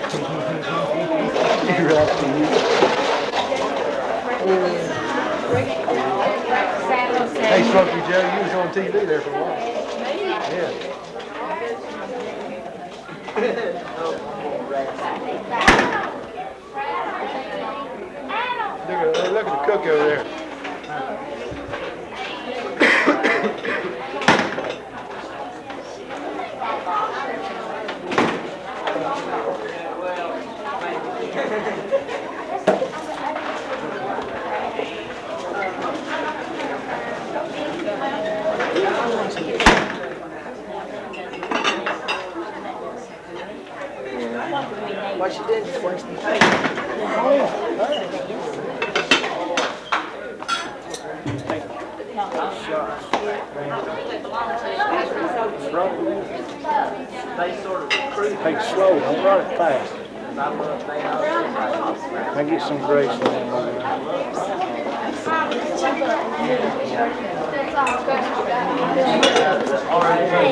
You're right, Steve. Hey, Smokey Joe, you was on TV there for a while. Yeah. Look at the cook over there. What she did is waste the time. They sort of recruit. Take it slow, don't run it fast. I get some grace on there.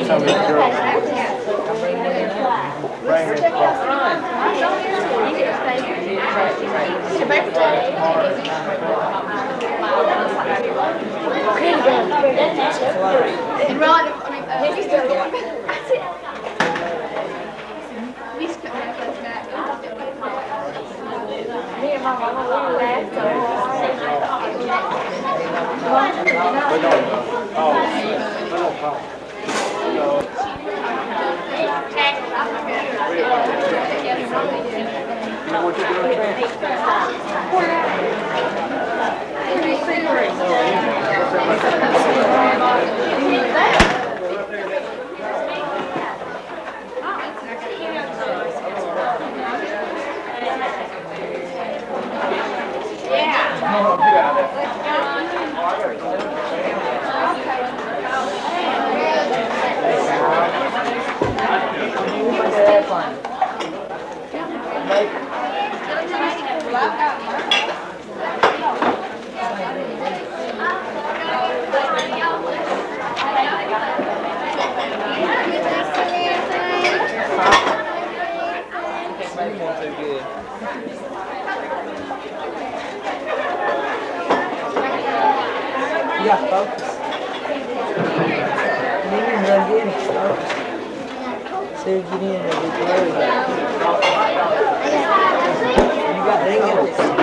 Some of these girls. Bring it Yeah, focus. You need to run in and focus. So you get in and be blurry. You got to hang it.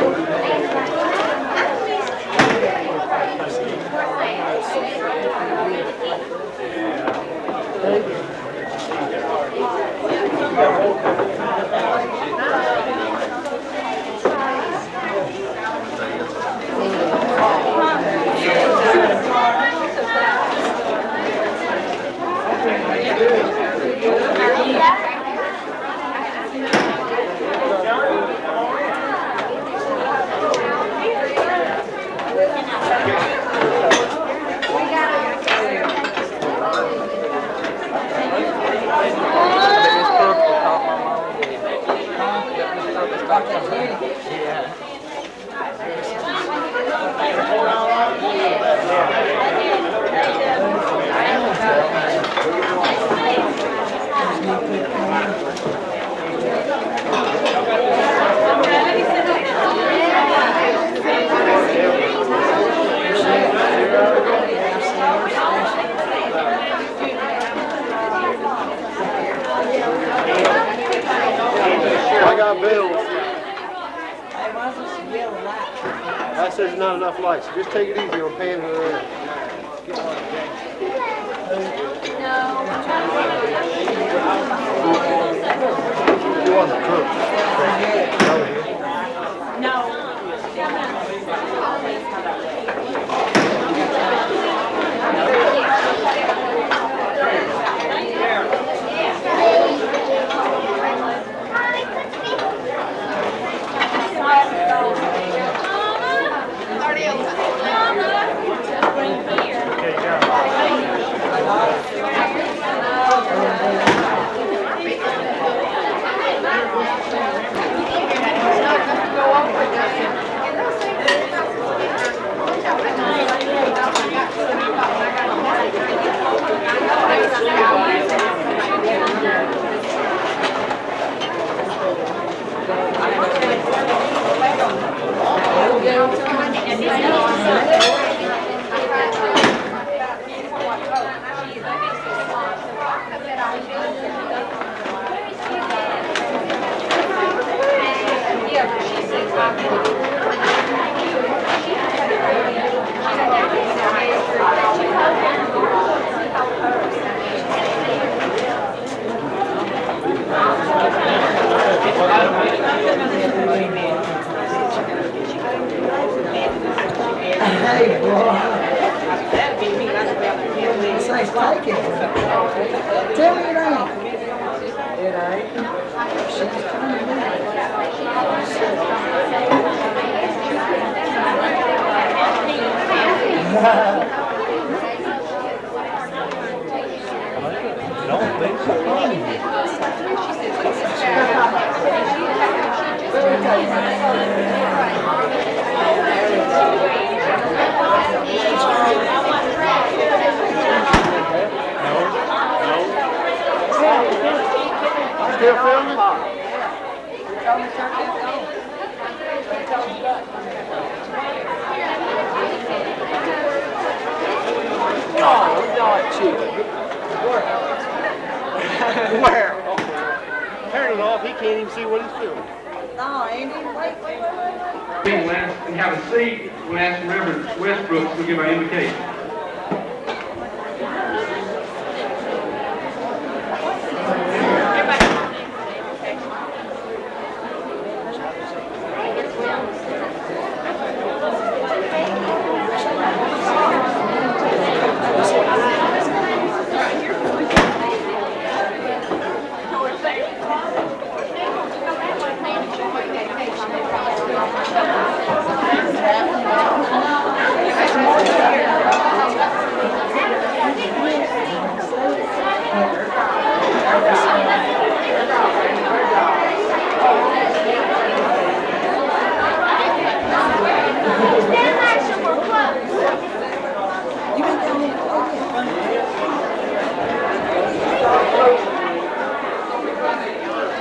I got bills. I said there's not enough lights. So just take it easy on paying the rent. You want the cook? Tell me it ain't. It ain't. She's coming in. Don't think so. Still filming? Oh, not cheap. Where? Turn it off. He can't even see what he's filming. No, Andy, wait. We have a seat. We'll ask Reverend Westbrook to give our invocation.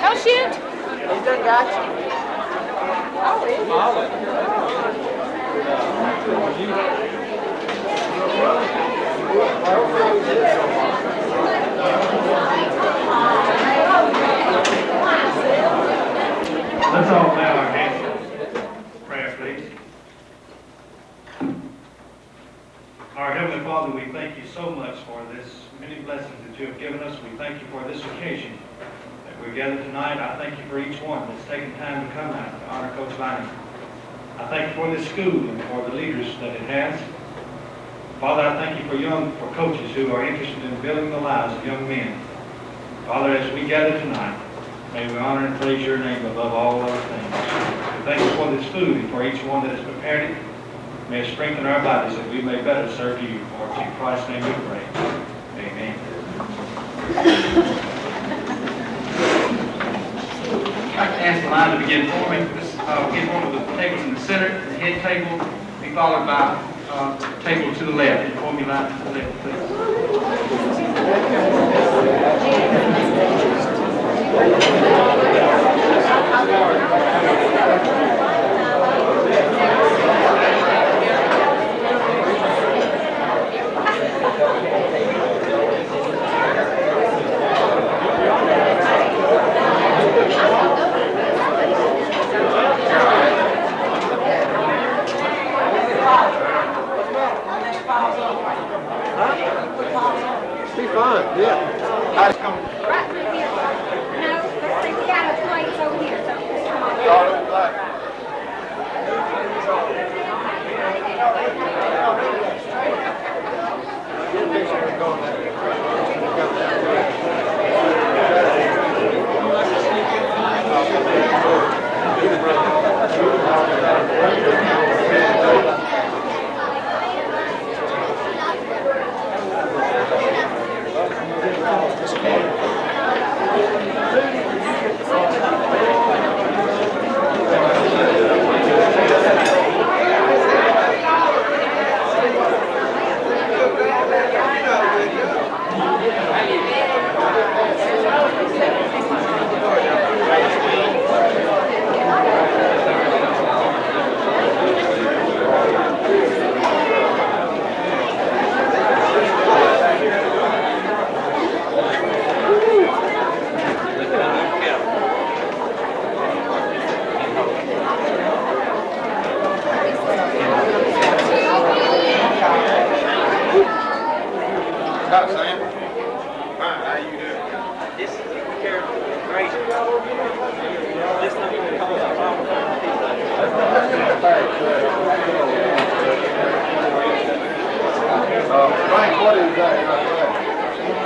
Oh, shoot. He done got you. Let's all bow our heads. Prayer, please. Our Heavenly Father, we thank you so much for this many blessings that you have given us. We thank you for this occasion that we're gathered tonight. I thank you for each one that's taken time to come out to honor Coach Vining. I thank you for this school and for the leaders that it has. Father, I thank you for coaches who are interested in building the lives of young men. Father, as we gather tonight, may we honor and praise your name above all other things. We thank you for this food and for each one that has prepared it. May it strengthen our bodies that we may better serve you. For in Christ's name we pray. Amen. I'd like to ask the line to begin forming. Begin forming with the tables in the center, the head table, be followed by table to the left. Form your line to the left, please. Be fine, yeah. Right through here. No, let's see, we got a place over here, so just come on. What's up, Sam? Fine, how you doing? This is great. This thing comes Frank, what is that right there?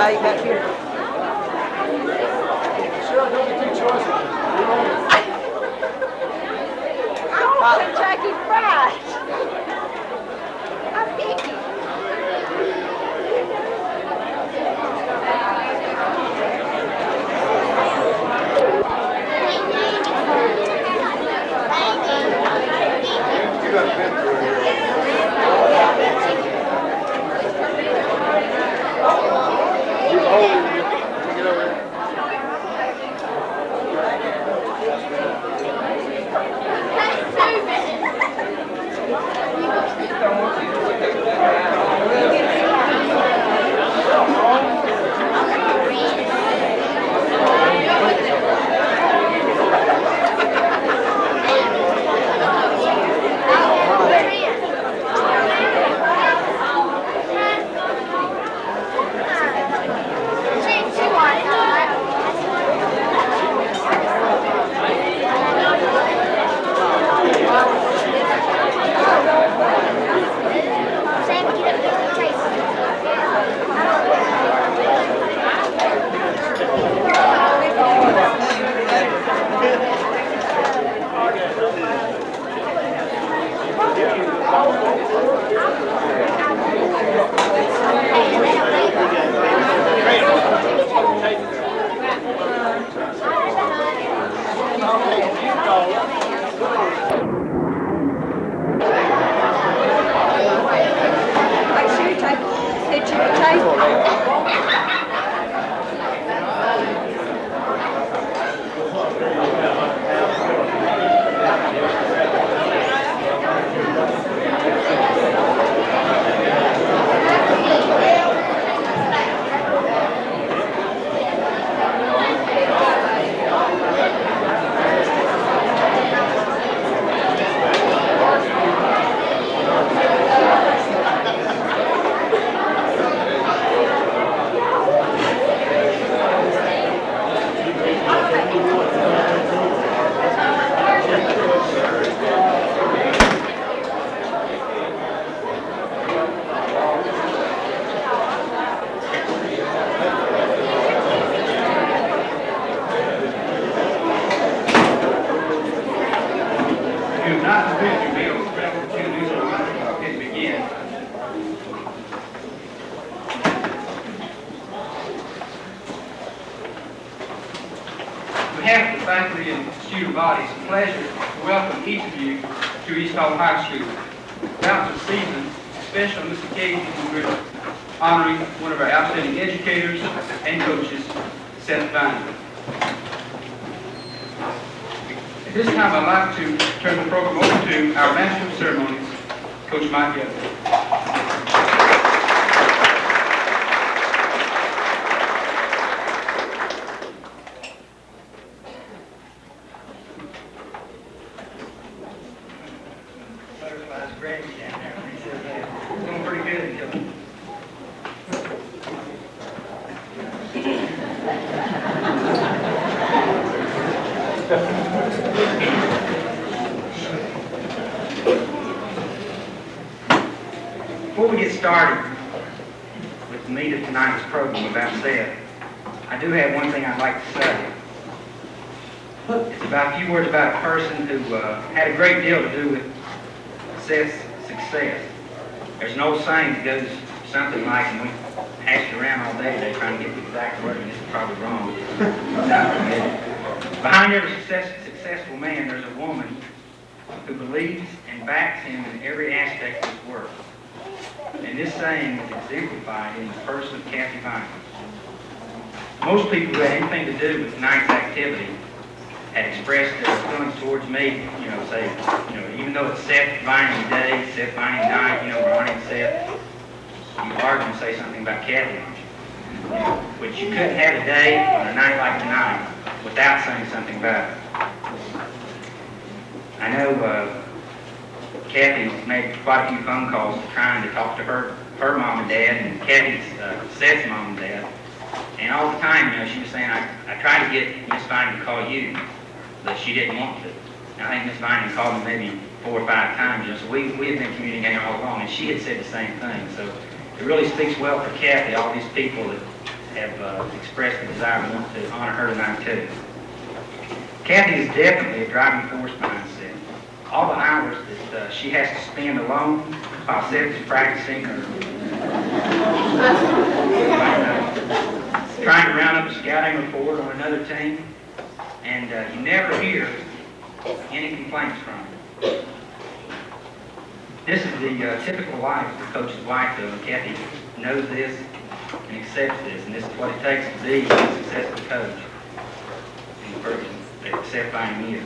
take back here. Sure, don't get too choicy. I want Kentucky Fried. I'm picky. You got been through here. You hold it. You get over there. Make sure you take a picture of the table. If you've not completed your meal, grab what you do so I can begin. On behalf of the faculty and student body, it's a pleasure to welcome each of you to East Hall High School. Throughout the season, especially on this occasion, we're honoring one of our outstanding educators and coaches, Seth Vining. At this time, I'd like to turn the program over to our Master of Ceremonies, Coach Mike Evans. Butterflies gravy down there. He said that. Doing pretty good until before we get started with the meat of tonight's program about Seth, I do have one thing I'd like to say. It's about a few words about a person who had a great deal to do with Seth's success. There's an old saying that goes something like, and we hashed around all day today trying to get the exact word, and this is probably wrong. Behind every successful man, there's a woman who believes and backs him in every aspect of his work. And this saying is exemplified in the person of Kathy Vining. Most people who had anything to do with tonight's activity had expressed their feelings towards me, say, even though it's Seth Vining Day, Seth Vining Night, we're honoring Seth, you are going to say something about Kathy, aren't you? But you couldn't have a day on a night like tonight without saying something about it. I know Kathy made quite a few phone calls trying to talk to her mom and dad, and Kathy's Seth's mom and dad. And all the time, she was saying, I tried to get Miss Vining to call you, but she didn't want to. And I think Miss Vining called me maybe 4 or 5 times, so we had been communicating all along, and she had said the same thing. So it really speaks well for Kathy, all these people that have expressed the desire to want to honor her tonight too. Kathy is definitely a driving force behind Seth. All the hours that she has to spend alone while Seth is practicing or trying to round up a scouting report on another team, and you never hear any complaints from her. This is the typical life of the coach's wife, though, and Kathy knows this and accepts this, and this is what it takes to be a successful coach and the person that Seth Vining is.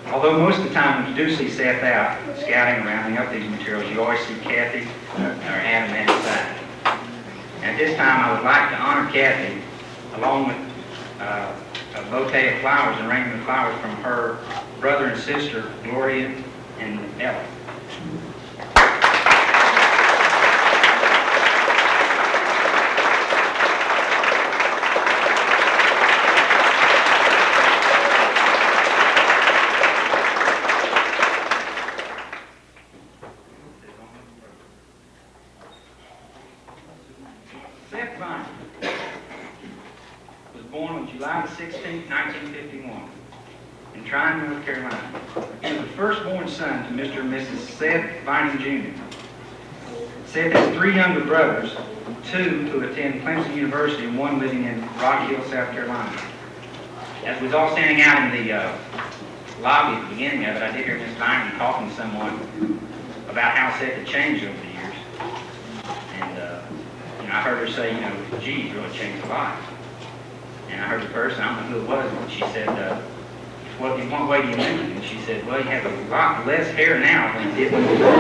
Although most of the time when you do see Seth out scouting and rounding up these materials, you always see Kathy or Adam at his side. And at this time, I would like to honor Kathy along with a bouquet of flowers and arrangement of flowers from her brother and sister, Gloria and Ella. Seth Vining was born on July 16, 1951, in Tryon, North Carolina. He was the firstborn son to Mr. and Mrs. Seth Vining, Jr. Seth has 3 younger brothers, 2 who attend Clemson University and 1 living in Rock Hill, South Carolina. As we was all standing out in the lobby at the beginning of it, I did hear Miss Vining talking to someone about how Seth had changed over the years. And I heard her say, gee, he's really changed a lot. And I heard the person, I don't know who it was, but she said, well, in what way do you mean? And she said, well, he has a lot less hair now than he did when he was born.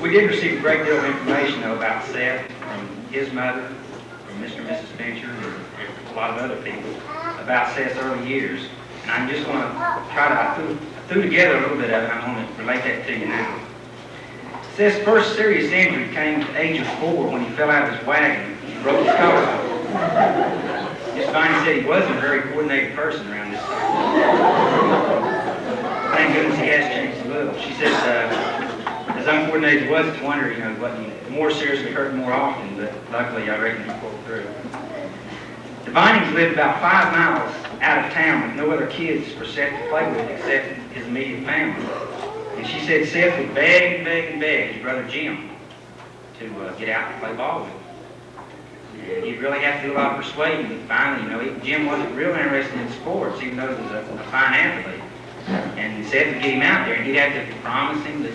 We did receive a great deal of information, though, about Seth from his mother, from Mr. and Mrs. Fincher, and a lot of other people, about Seth's early years. And I'm just going to try to, I threw together a little bit of it, I'm going to relate that to you now. Seth's first serious injury came at the age of 4 when he fell out of his wagon and broke his collarbone. Miss Vining said he wasn't a very coordinated person around this time. Thank goodness he has changed a little. She said, as uncoordinated as it was, it's a wonder, it wasn't more seriously hurt more often, but luckily I reckon he pulled through. The Vinings lived about 5 miles out of town with no other kids for Seth to play with except his immediate family. And she said Seth would beg and beg and beg his brother Jim to get out and play ball with him. And he'd really have to do a lot of persuading. And finally, Jim wasn't real interested in sports, even though he was a fine athlete. And Seth would get him out there, and he'd have to promise him that,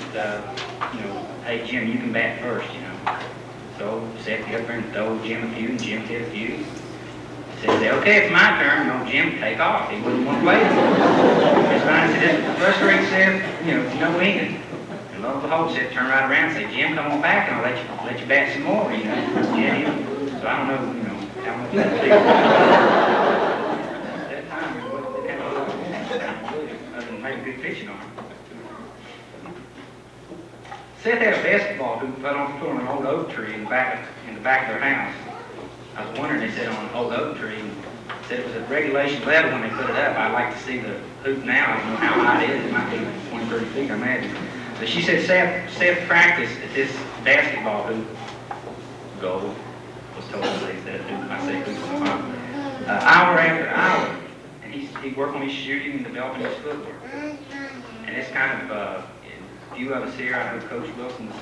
hey, Jim, you can bat first, So Seth would get up there and throw Jim a few, and Jim hit a few. Seth said, okay, it's my turn. Jim, take off. He wouldn't want to play with him. Miss Vining said, this would frustrate Seth, no end. And lo and behold, Seth turned right around and said, Jim, come on back, and I'll let you bat some more, Yeah, so I don't know, how much that big. At that time, it didn't have a lot of other than maybe good pitching arm. Seth had a basketball hoop put on an old oak tree in the back of their house. I was wondering, they said on an old oak tree, and said it was at regulation level when they put it up. I'd like to see the hoop now. I don't know how high it is. It might be 20, 30 feet, I imagine. But she said Seth practiced at this basketball hoop. Goal was told to say that hoop. I say hoop on the bottom. Hour after hour. And he'd work on his shooting and developing his footwork. And it's kind of, a few of us here, I know Coach Wilson's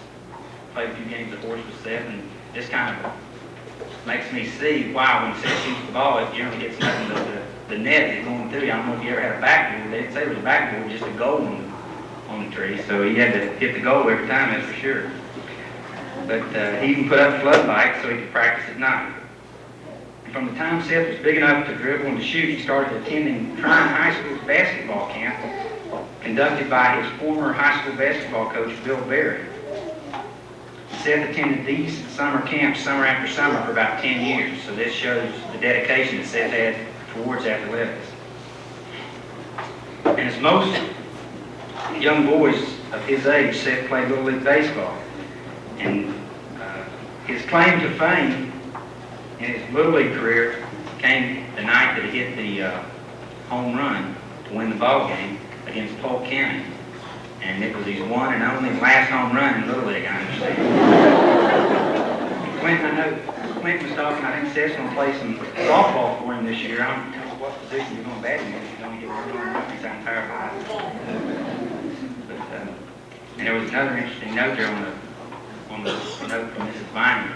played a few games of horse with Seth, and this kind of makes me see why when Seth shoots the ball, it generally gets nothing but the net that's going through. I don't know if you ever had a backboard. They didn't say it was a backboard, just a goal on the tree. So he had to hit the goal every time, that's for sure. But he even put up floodlights so he could practice at night. And from the time Seth was big enough to dribble and to shoot, he started attending Tryon High School's basketball camp conducted by his former high school basketball coach, Bill Berry. Seth attended these summer camps summer after summer for about 10 years, so this shows the dedication that Seth had towards athletics. And as most young boys of his age, Seth played Little League Baseball. And his claim to fame in his Little League career came the night that he hit the home run to win the ball game against Polk County. And it was his one and only last home run in Little League, I understand. Clinton, I know Clinton was talking, I think Seth's going to play some softball for him this year. I don't know what position you're going to bat him in if you don't get one home run. He's on power line. But, and there was another interesting note there on the note from Mrs. Vining.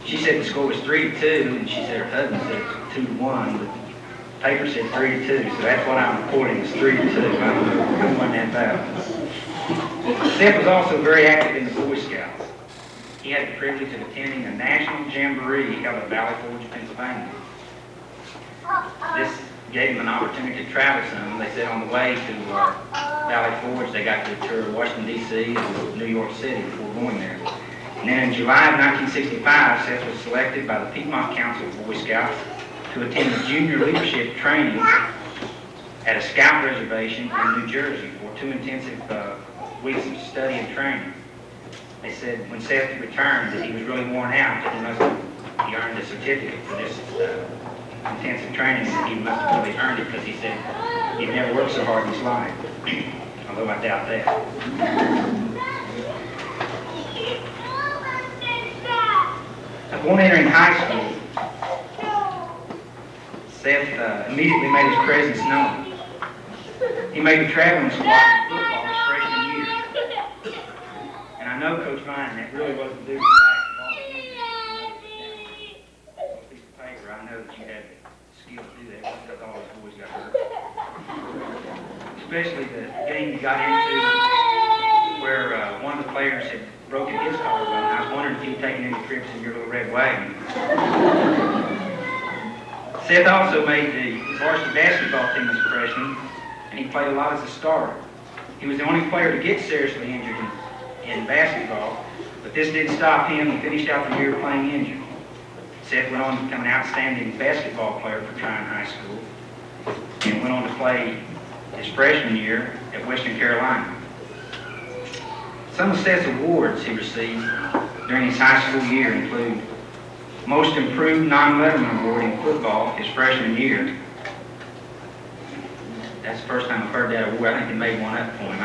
She said the score was 3-2, and she said her husband said it was 2-1, but the paper said 3-2, so that's what I'm reporting is 3-2. I don't know who won that battle. Seth was also very active in the Boy Scouts. He had the privilege of attending a national jamboree held at Valley Forge, Pennsylvania. This gave him an opportunity to travel some. They said on the way to Valley Forge, they got to tour Washington, D.C. and New York City before going there. And then in July of 1965, Seth was selected by the Piedmont Council of Boy Scouts to attend the junior leadership training at a scout reservation in New Jersey for 2 intensive weeks of study and training. They said when Seth returned that he was really worn out, that he earned a certificate for this intensive training, and he must have really earned it because he said he'd never worked so hard in his life, although I doubt that. Upon entering high school, Seth immediately made his presence known. He made the traveling squad in football his freshman year. And I know Coach Vining, that really wasn't due to the fact of all the injuries. On a piece of paper, I know that you had the skill to do that because all those boys got hurt. Especially the game you got into where one of the players had broken his collarbone. I was wondering if you'd taken any trips in your little red wagon. Seth also made the varsity basketball team as a freshman, and he played a lot as a starter. He was the only player to get seriously injured in basketball, but this didn't stop him. He finished out the year playing injured. Seth went on to become an outstanding basketball player for Tryon High School, and went on to play his freshman year at Western Carolina. Some of Seth's awards he received during his high school year include Most Improved Non-Letterman Award in football his freshman year. That's the first time I've heard that award. I think they made one up for him.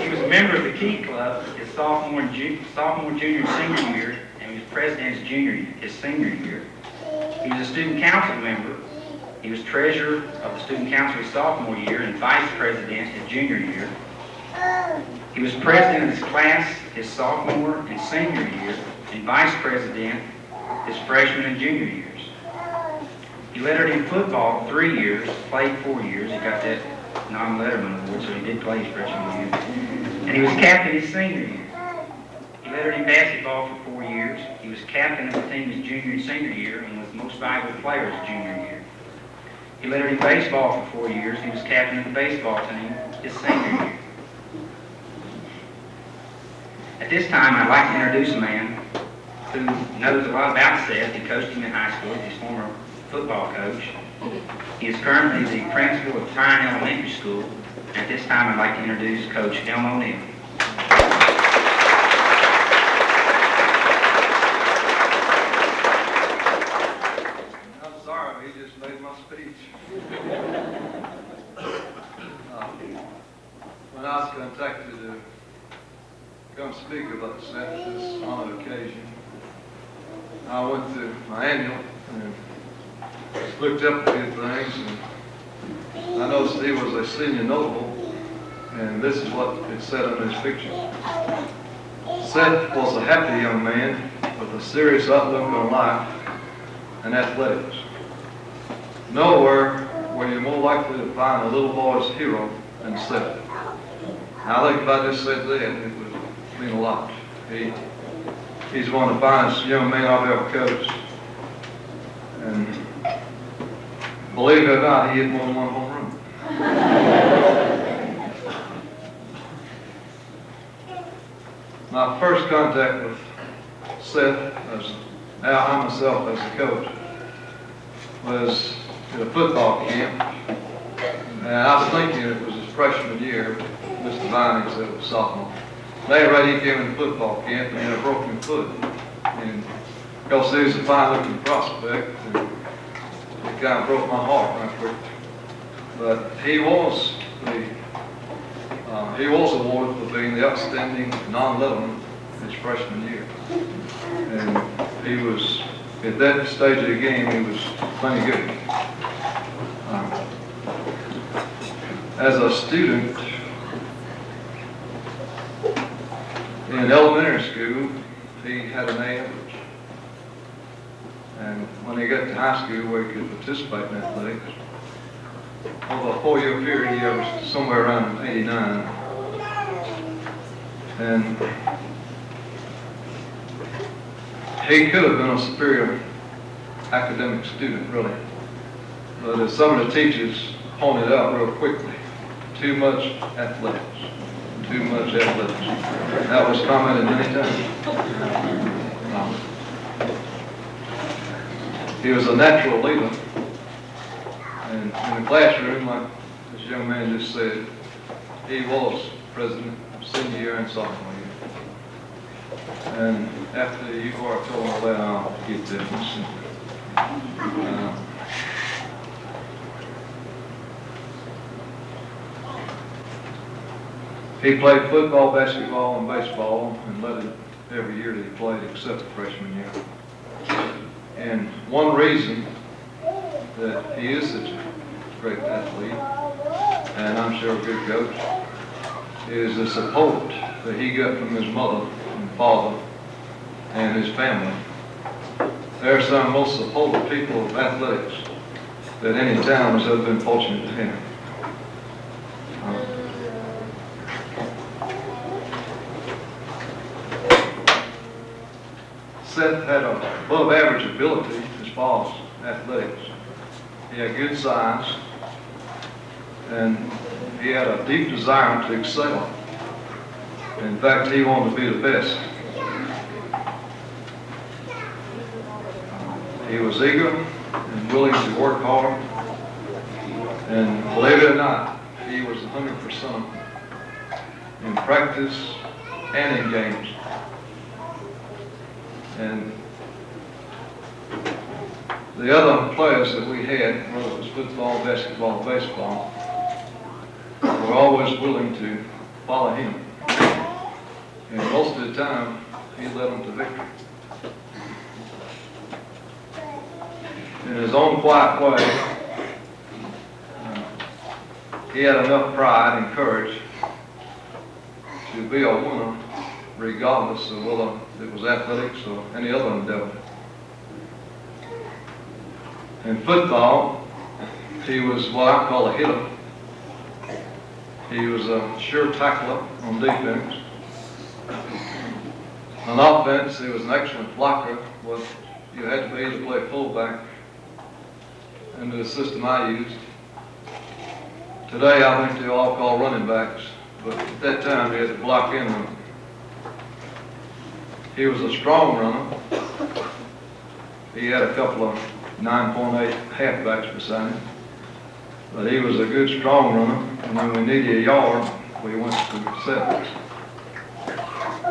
He was a member of the Key Club his sophomore, junior, and senior year, and he was president his senior year. He was a student council member. He was treasurer of the student council his sophomore year and vice president his junior year. He was president of his class his sophomore and senior year and vice president his freshman and junior years. He lettered in football 3 years, played 4 years. He got that non-letterman award, so he did play his freshman year. And he was captain his senior year. He lettered in basketball for 4 years. He was captain of the team his junior and senior year and was the most valuable player his junior year. He lettered in baseball for 4 years. He was captain of the baseball team his senior year. At this time, I'd like to introduce a man who knows a lot about Seth. He coached him in high school. He's his former football coach. He is currently the principal of Tryon Elementary School. At this time, I'd like to introduce Coach Elmo O'Neill. I'm sorry, he just made my speech. When I was contacted to come speak about Seth this honored occasion, I went to my annual and looked up a few things, and I noticed he was a senior notable, and this is what it said on his picture. Seth was a happy young man with a serious outlook on life and athletics. Nowhere were you more likely to find a little boy's hero than Seth. Now, I think if I just said that, it would mean a lot. He's one of the finest young men I've ever coached. And believe it or not, he hit more than one home run. My first contact with Seth, I myself as a coach, was at a football camp. And I was thinking it was his freshman year. Mr. Vining said it was sophomore. Later, he came in football camp and had a broken foot. And because he was a fine-looking prospect, and it kind of broke my heart right quick. But he was awarded for being the outstanding non-letterman his freshman year. And he was, at that stage of the game, he was plenty good. As a student in elementary school, he had an A average. And when he got to high school where he could participate in athletics, over a 4-year period, he averaged somewhere around 89. And he could have been a superior academic student, really. But as some of the teachers pointed out real quickly, too much athletics. Too much athletics. That was commented many times. He was a natural leader. And in the classroom, like this young man just said, he was president of senior year and sophomore year. And after you are told all that, I'll get to this. He played football, basketball, and baseball, and led it every year that he played except the freshman year. And one reason that he is such a great athlete, and I'm sure a good coach, is the support that he got from his mother and father and his family. They're some of the most supportive people of athletics that any town has ever been fortunate to have. Seth had a above average ability as far as athletics. He had good size, and he had a deep desire to excel. In fact, he wanted to be the best. He was eager and willing to work hard, and believe it or not, he was 100% in practice and in games. And the other players that we had, whether it was football, basketball, baseball, were always willing to follow him. And most of the time, he led them to victory. In his own quiet way, he had enough pride and courage to be a winner regardless of whether it was athletics or any other endeavor. In football, he was what I call a hitter. He was a sure tackler on defense. On offense, he was an excellent blocker. Well, you had to be to play fullback in the system I used. Today, I think they all call running backs, but at that time, he had to block in them. He was a strong runner. He had a couple of 9.8 halfbacks beside him. But he was a good strong runner, and when we needed a yard, we went to sevens.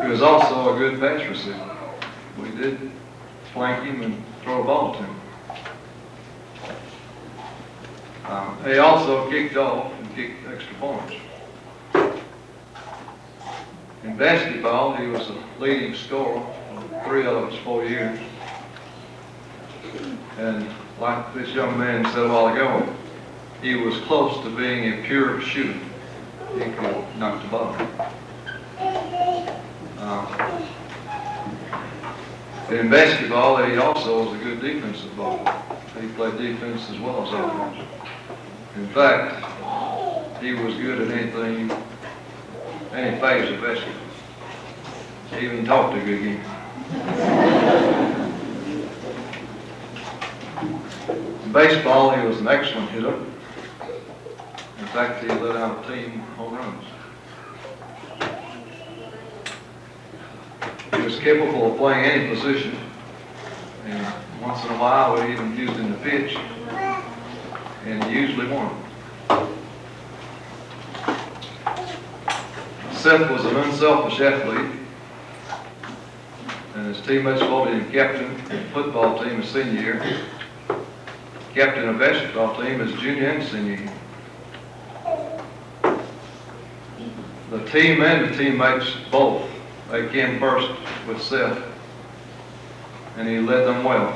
He was also a good pass receiver. We did flank him and throw a ball to him. He also kicked off and kicked extra points. In basketball, he was a leading scorer in 3 out of his 4 years. And like this young man said a while ago, he was close to being a pure shooter. He could knock the ball. In basketball, he also was a good defensive baller. He played defense as well as offense. In fact, he was good at anything, any phase of basketball. He even talked a good game. In baseball, he was an excellent hitter. In fact, he led our team home runs. He was capable of playing any position, and once in a while we even used him to pitch, and he usually won. Seth was an unselfish athlete, and and his teammates voted him captain of the football team his senior year, captain of the basketball team his junior and senior year. The team and the teammates both, they came first with Seth, and he led them well.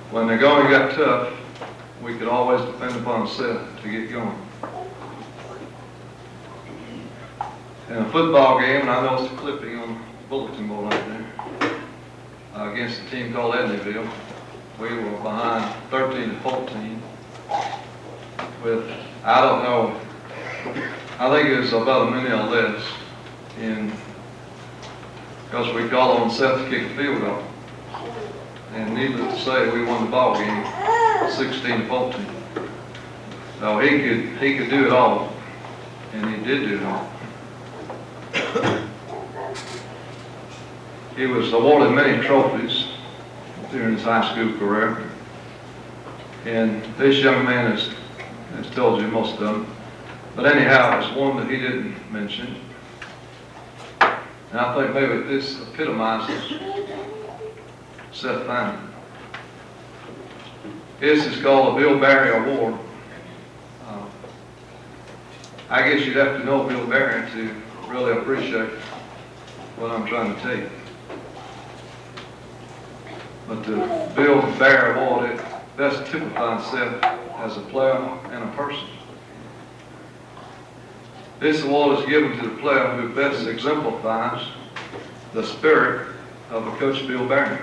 When the going got tough, we could always depend upon Seth to get going. In a football game, and I noticed a clipping on the bulletin board out there, against a team called Edneyville, we were behind 13-14 with, I don't know, I think it was about a minute or less, because we called on Seth to kick the field goal. And needless to say, we won the ball game 16-14. So he could do it all, and he did do it all. He was awarded many trophies during his high school career, and this young man has told you most of them. But anyhow, there's one that he didn't mention, and I think maybe this epitomizes Seth Vining. This is called a Bill Barry Award. I guess you'd have to know Bill Barry to really appreciate what I'm trying to tell you. But the Bill Barry Award, it best typifies Seth as a player and a person. This award is given to the player who best exemplifies the spirit of a Coach Bill Barry.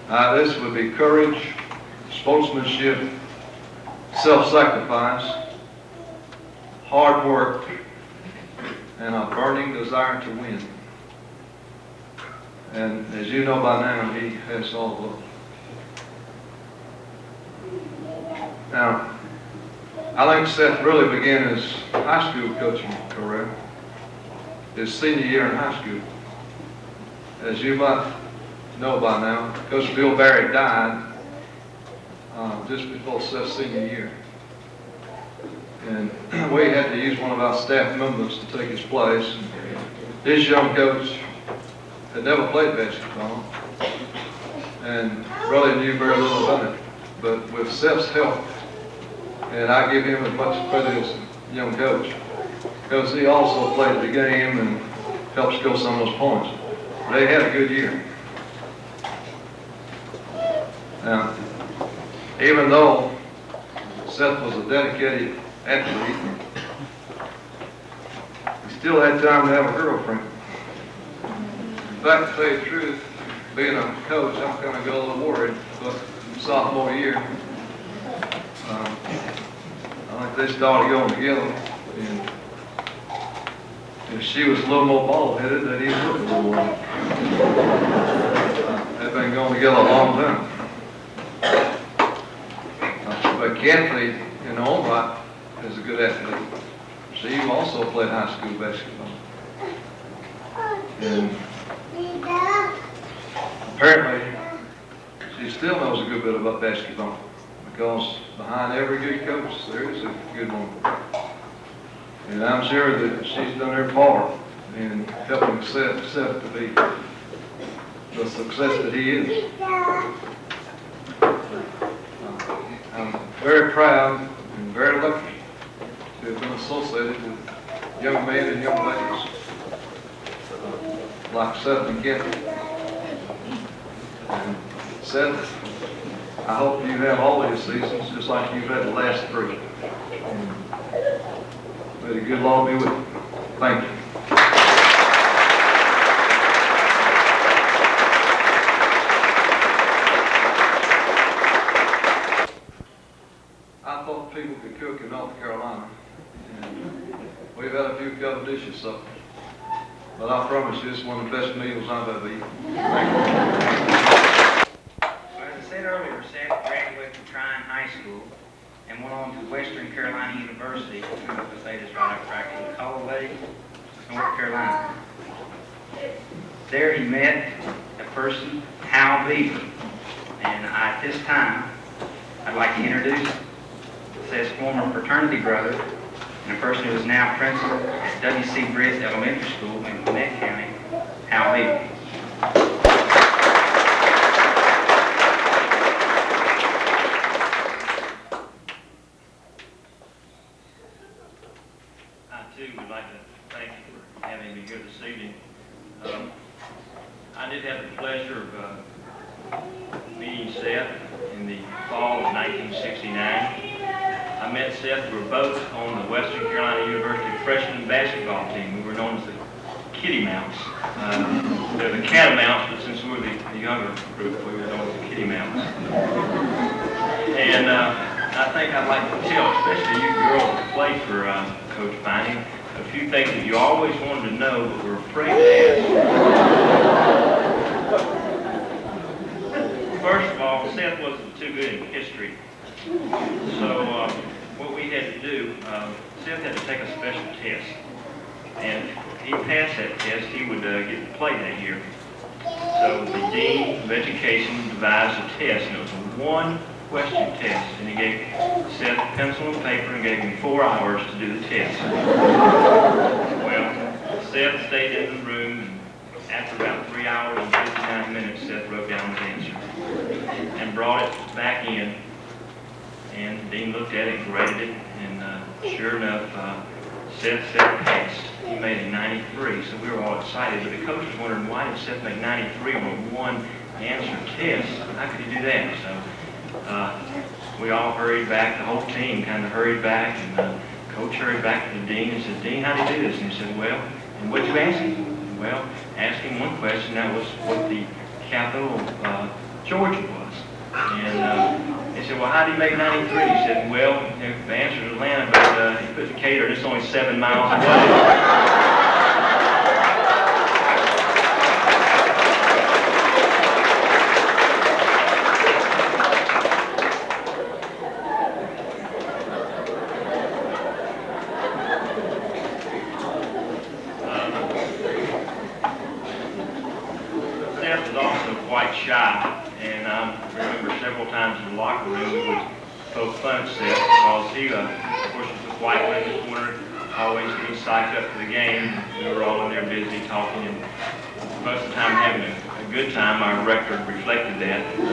This would be courage, sportsmanship, self-sacrifice, hard work, and a burning desire to win. And as you know by now, he has all of those. Now, I think Seth really began his high school coaching career his senior year in high school. As you might know by now, Coach Bill Barry died just before Seth's senior year. And we had to use one of our staff members to take his place. This young coach had never played basketball and really knew very little about it. But with Seth's help, and I give him as much credit as a young coach, because he also played the game and helped score some of those points. They had a good year. Now, even though Seth was a dedicated athlete, he still had time to have a girlfriend. In fact, to tell you the truth, being a coach, I'm kind of got a little worried, but sophomore year, I think they started going together, and if she was a little more bald-headed, they'd even look a little more. They've been going together a long time. But Kathy, in her own right, is a good athlete. She also played high school basketball. And apparently, she still knows a good bit about basketball, because behind every good coach, there is a good one. And I'm sure that she's done her part in helping Seth to be the success that he is. I'm very proud and very lucky to have been associated with young men and young ladies like Seth and Kathy. And Seth, I hope you have all these seasons just like you've had the last three. And may the good Lord be with you. Thank you. I thought people could cook in North Carolina, and we've had a few covered dishes, so. But I promise you, it's one of the best meals I've ever eaten. Thank you. Well, as I said earlier, Seth graduated from Tryon High School and went on to Western Carolina University. I'm going to say this right in Colway, North Carolina. There he met a person, Hal Beaver. And at this time, I'd like to introduce Seth's former fraternity brother, and a person who is now principal at W.C. Britt Elementary School in Gwinnett County, Hal Beaver. I too would like to thank you for having me here this evening. I did have the pleasure of meeting Seth in the fall of 1969. I met Seth. We were both on the Western Carolina University freshman basketball team. We were known as the Kitty Mounts. They're the Catamounts, but since we were the younger group, we were known as the Kitty Mounts. And I think I'd like to tell, especially you girls that played for Coach Vining, a few things that you always wanted to know but were afraid to ask. First of all, Seth wasn't too good in history. So what we had to do, Seth had to take a special test. And if he passed that test, he would get to play that year. So the Dean of Education devised a test, and it was a one-question test. And he gave Seth pencil and paper and gave him 4 hours to do the test. Well, Seth stayed in the room, and after about 3 hours and 59 minutes, Seth wrote down his answer and brought it back in. And the Dean looked at it and graded it, and sure enough, Seth passed. He made a 93, so we were all excited. But the coach was wondering, why did Seth make 93 on a one-answer test? How could he do that? So we all hurried back. The whole team kind of hurried back, and Coach hurried back to the Dean and said, "Dean, how did you do this?" And he said, "Well, and what'd you ask him?" Well, asked him one question. That was what the capital of Georgia was. And he said, "Well, how did he make 93? He said, "Well, the answer is Atlanta, but he put Decatur, and it's only 7 miles away." Seth was also quite shy. And I remember several times in the locker room we would poke fun at Seth because he, of course, was the white one in the corner, always getting psyched up for the game. We were all in there busy talking, and most of the time having a good time. Our record reflected that. The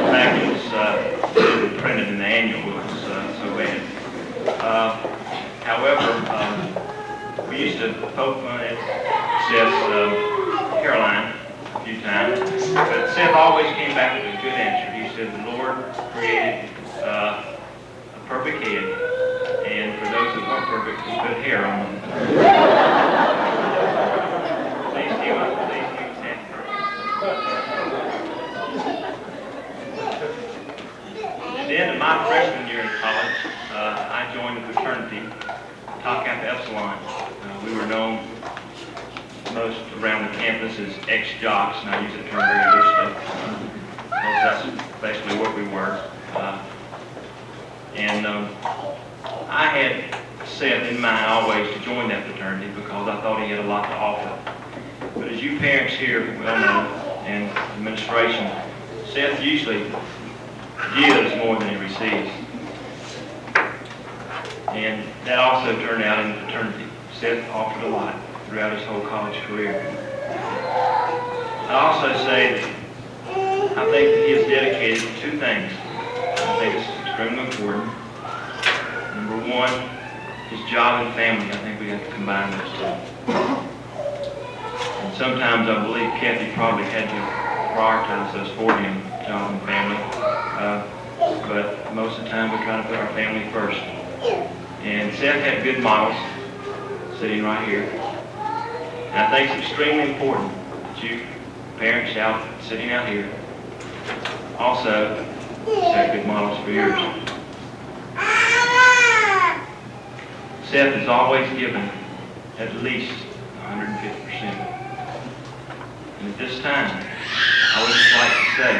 fact it was printed in the annual, it was so bad. However, we used to poke fun at Seth's Caroline a few times, but Seth always came back with a good answer. He said, "The Lord created a perfect head, and for those that weren't perfect, He put hair on them." At least he was that perfect. At the end of my freshman year in college, I joined the fraternity, Tau Kappa Epsilon. We were known most around the campus as ex-jocks, and I use that term very loosely, because that's basically what we were. I had Seth in mind always to join that fraternity because I thought he had a lot to offer. But as you parents here well know, and administration, Seth usually gives more than he receives. And that also turned out in the fraternity. Seth offered a lot throughout his whole college career. I'd also say that I think that he is dedicated to two things. I think it's extremely important. Number one, his job and family. I think we have to combine those two. And sometimes I believe Kathy probably had to prioritize those for him, job and family. But most of the time we try to put our family first. And Seth had good models sitting right here. And I think it's extremely important that you parents out sitting out here also set good models for yours. Seth has always given at least 150%. And at this time, I would just like to say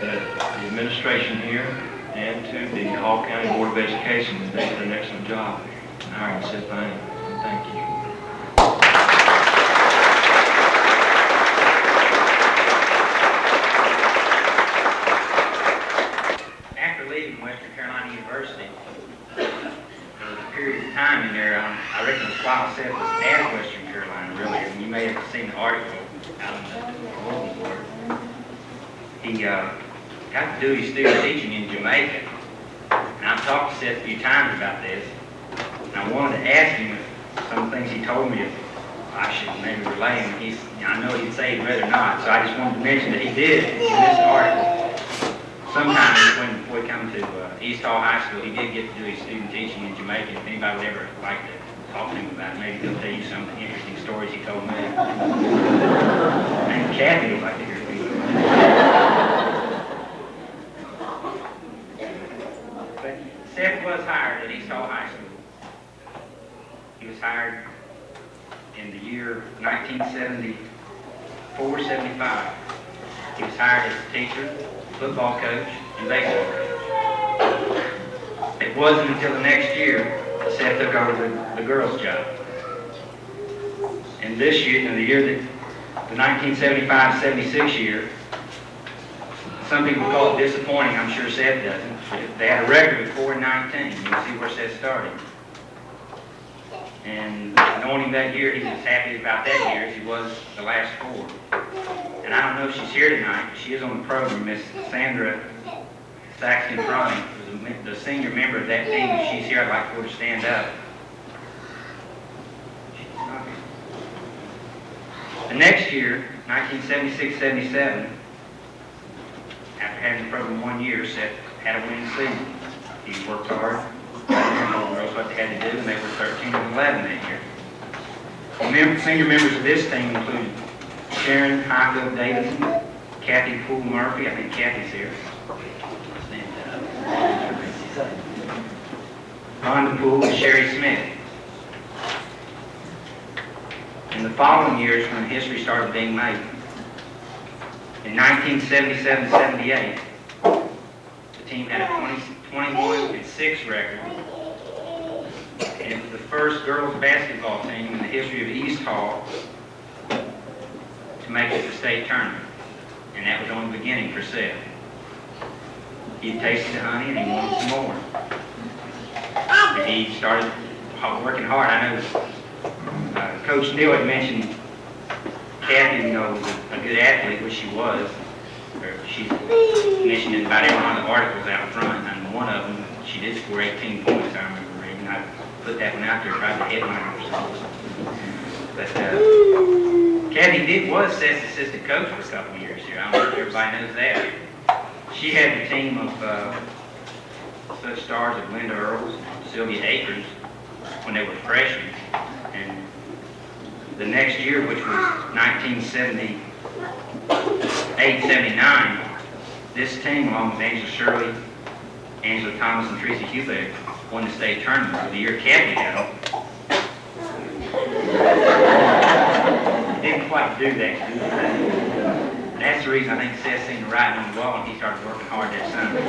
that the administration here and to the Hall County Board of Education has done an excellent job in hiring Seth Vining. Thank you. After leaving Western Carolina University, there was a period of time in out in the bulletin board. He got to do his student teaching in Jamaica. And I've talked to Seth a few times about this. And I wanted to ask him if some things he told me if I should maybe relay him. I know he'd say he'd rather not. So I just wanted to mention that he did in this article. Sometime before he come to East Hall High School, he did get to do his student teaching in Jamaica. If anybody would ever like to talk to him about it, maybe he'll tell you some interesting stories he told me. And Kathy would like to hear it. But Seth was hired at East Hall High School. He was hired in the year 1974-75. He was hired as a teacher, football coach, and baseball coach. It wasn't until the next year that Seth took over the girls' job. And this year, in the year that the 1975-76 year, some people call it disappointing. I'm sure Seth doesn't. They had a record of 4-19. You can see where Seth started. And knowing him that year, he was as happy about that year as he was the last 4. And I don't know if she's here tonight, but she is on the program, Miss Sandra Saxton Cronic, who's the senior member of that team. If she's here, I'd like for her to stand up. She's not here. The next year, 1976-77, after having the program 1 year, Seth had a winning season. He worked hard, told the girls what they had to do, and they were 13 and 11 that year. Senior members of this team included Sharon Highfield Davidson, Kathy Poole Murphy, I think Kathy's here. Rhonda Poole and Sherry Smith. In the following years, when history started being made, in 1977-78, the team had a 21-6 record, and it was the first girls basketball team in the history of East Hall to make it to the state tournament, and that was only the beginning for Seth. He had tasted the honey and he wanted some more. And he started working hard. I know Coach Neal had mentioned Kathy, was a good athlete, which she was. She mentioned in about every one of the articles out front, and one of them, she did score 18 points, I remember reading. I put that one out there, tried to headline or something. But Kathy was Seth's assistant coach for a couple of years here. I don't know if everybody knows that. She had the team of such stars as Linda Earls, Sylvia Akers, when they were freshmen. And the next year, which was 1978-79, this team, along with Angela Shirley, Angela Thomas, and Teresa Hubeck, won the state tournament for the year Kathy had. Didn't quite do that. And that's the reason I think Seth seen the writing on the wall and he started working hard that summer.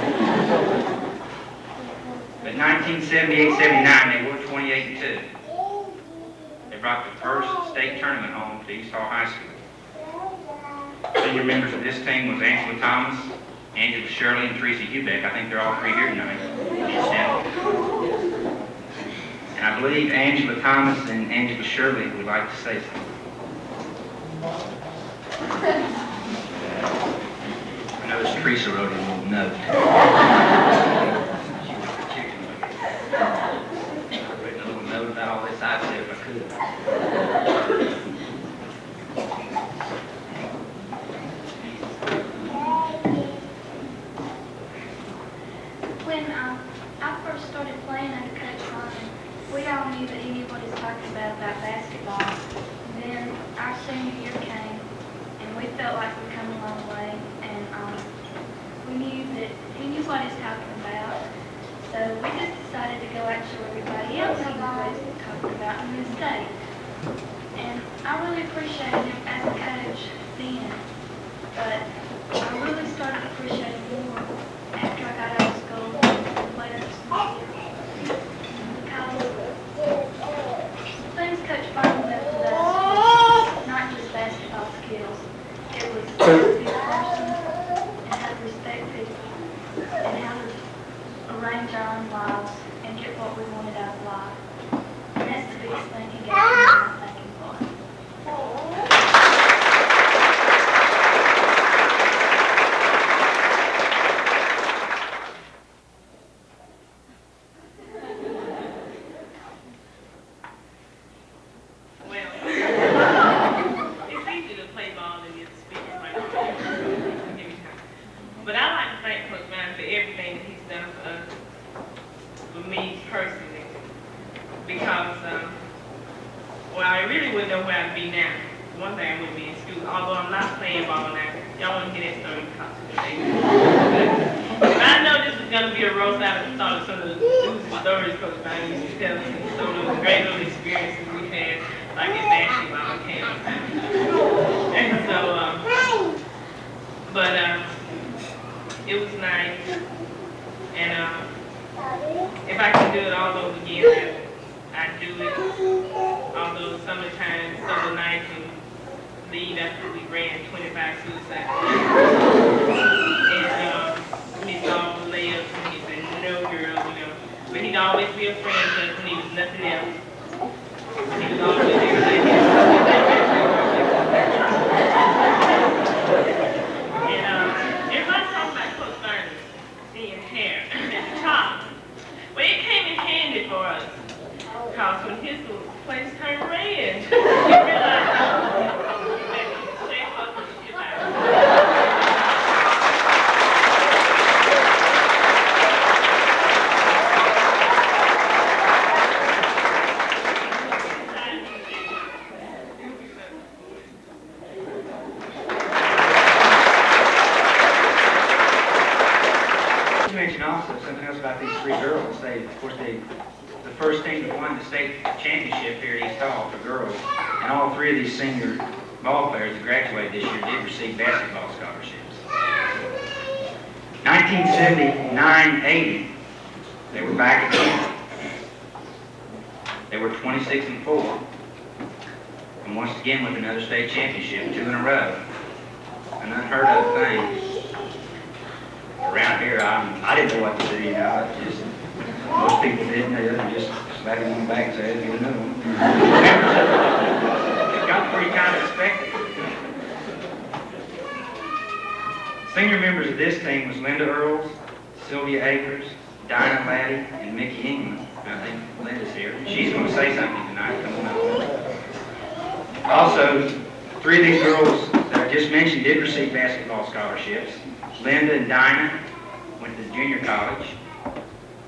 But 1978-79, they were 28-2. They brought the first state tournament home to East Hall High School. Senior members of this team was Angela Thomas, Angela Shirley, and Teresa Hubeck. I think they're all 3 here tonight. And I believe Angela Thomas and Angela Shirley would like to say something. I noticed Teresa wrote a little note. She was a chicken. I wrote a little note about all this I said if I could. When I first started playing under Coach Vining, we all knew that he knew what he was talking about basketball. And then our senior year came, and we felt like we'd come a long way, and we knew that he knew what he was talking about. So we just decided to go out and show everybody else he knew what he was talking about in this state. And I really appreciated him as a coach then, but I really started appreciating him more after I got out of school and played under some years. Because things Coach Vining left with us was not just basketball skills. It was how to be a person and how to respect people and how to arrange our own lives and get what we wanted out of life. And that's the biggest thing he gave me, and I thank him for it. for me personally, because, well, I really wouldn't know where I'd be now. One thing I wouldn't be in school, although I'm not playing ball now. Y'all want to hear that story talk today. But I know this is going to be a roast out of the thought of some of the stories Coach Vining used to tell us, and some of those great little experiences we had, like at basketball camp. And so, but it was nice. And if I could do it all over again, I'd do it. Although summertime, summer nights, and leave after we ran 25 suicides. And he saw the layups and he said, no girl, you know. But he'd always be a friend to us when he was nothing else. He was always everything else. And everybody talking about Coach Vining seeing hair at the top. Well, it came in handy for us. Because when his place turned red, you realize You mentioned also something else about these three girls. They, of course, the first team that won the state championship here at East Hall for girls, and all three of these senior ball players that graduated this year did receive basketball scholarships. 1979-80, they were back again. They were 26-4, and once again with another state championship, 2 in a row. An unheard of thing. Around here, I didn't know what to do, you know. It just, most people didn't. They just slap him on the back and say, "Get another one." It got pretty kind of expected. Senior members of this team was Linda Earls, Sylvia Akers, Dinah Laddie, and Mickey England. I think Linda's here. She's going to say something tonight. Come on up. Also, 3 of these girls that I just mentioned did receive basketball scholarships. Linda and Dinah went to junior college,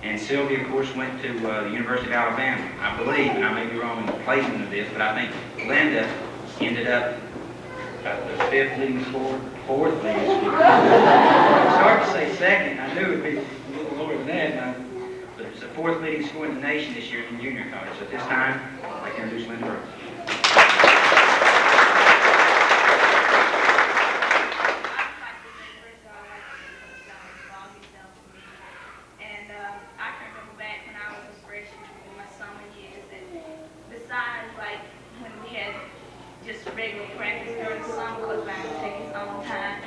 and Sylvia, of course, went to the University of Alabama. I believe, and I may be wrong in the placement of this, but I think Linda ended up at the 5th leading scorer, 4th leading scorer. It's hard to say second. I knew it would be a little lower than that, but it's the 4th leading scorer in the nation this year in junior college. So at this time, I'd like to introduce Linda Earls. Regular practice during the summer, Coach Vining would take his own time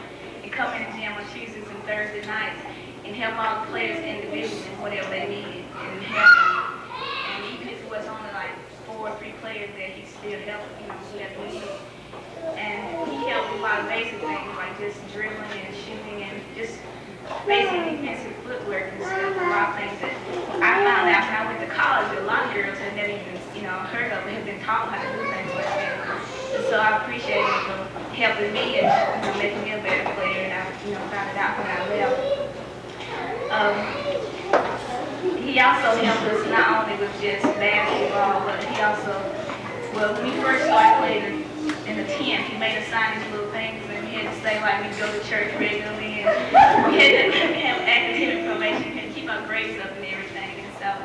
and come in the gym on Tuesdays and Thursday nights and help all the players individually in whatever they needed and help them. And even if it was only like 4 or 3 players there, he still helped, you know, with me. And he helped with a lot of basic things like just dribbling and shooting and just basic defensive footwork and stuff. A lot of things that I found out when I went to college that a lot of girls had never even, you know, heard of, had been taught how to do things like that. And so I appreciate him for helping me and, you know, making me a better player, and I, you know, found it out when I left. He also helped us not only with just basketball, but he also, well, when we first started playing in the 10th, he made us sign these little things, and we had to say, like, we go to church regularly, and we had to have academic information, and keep our grades up and everything, and so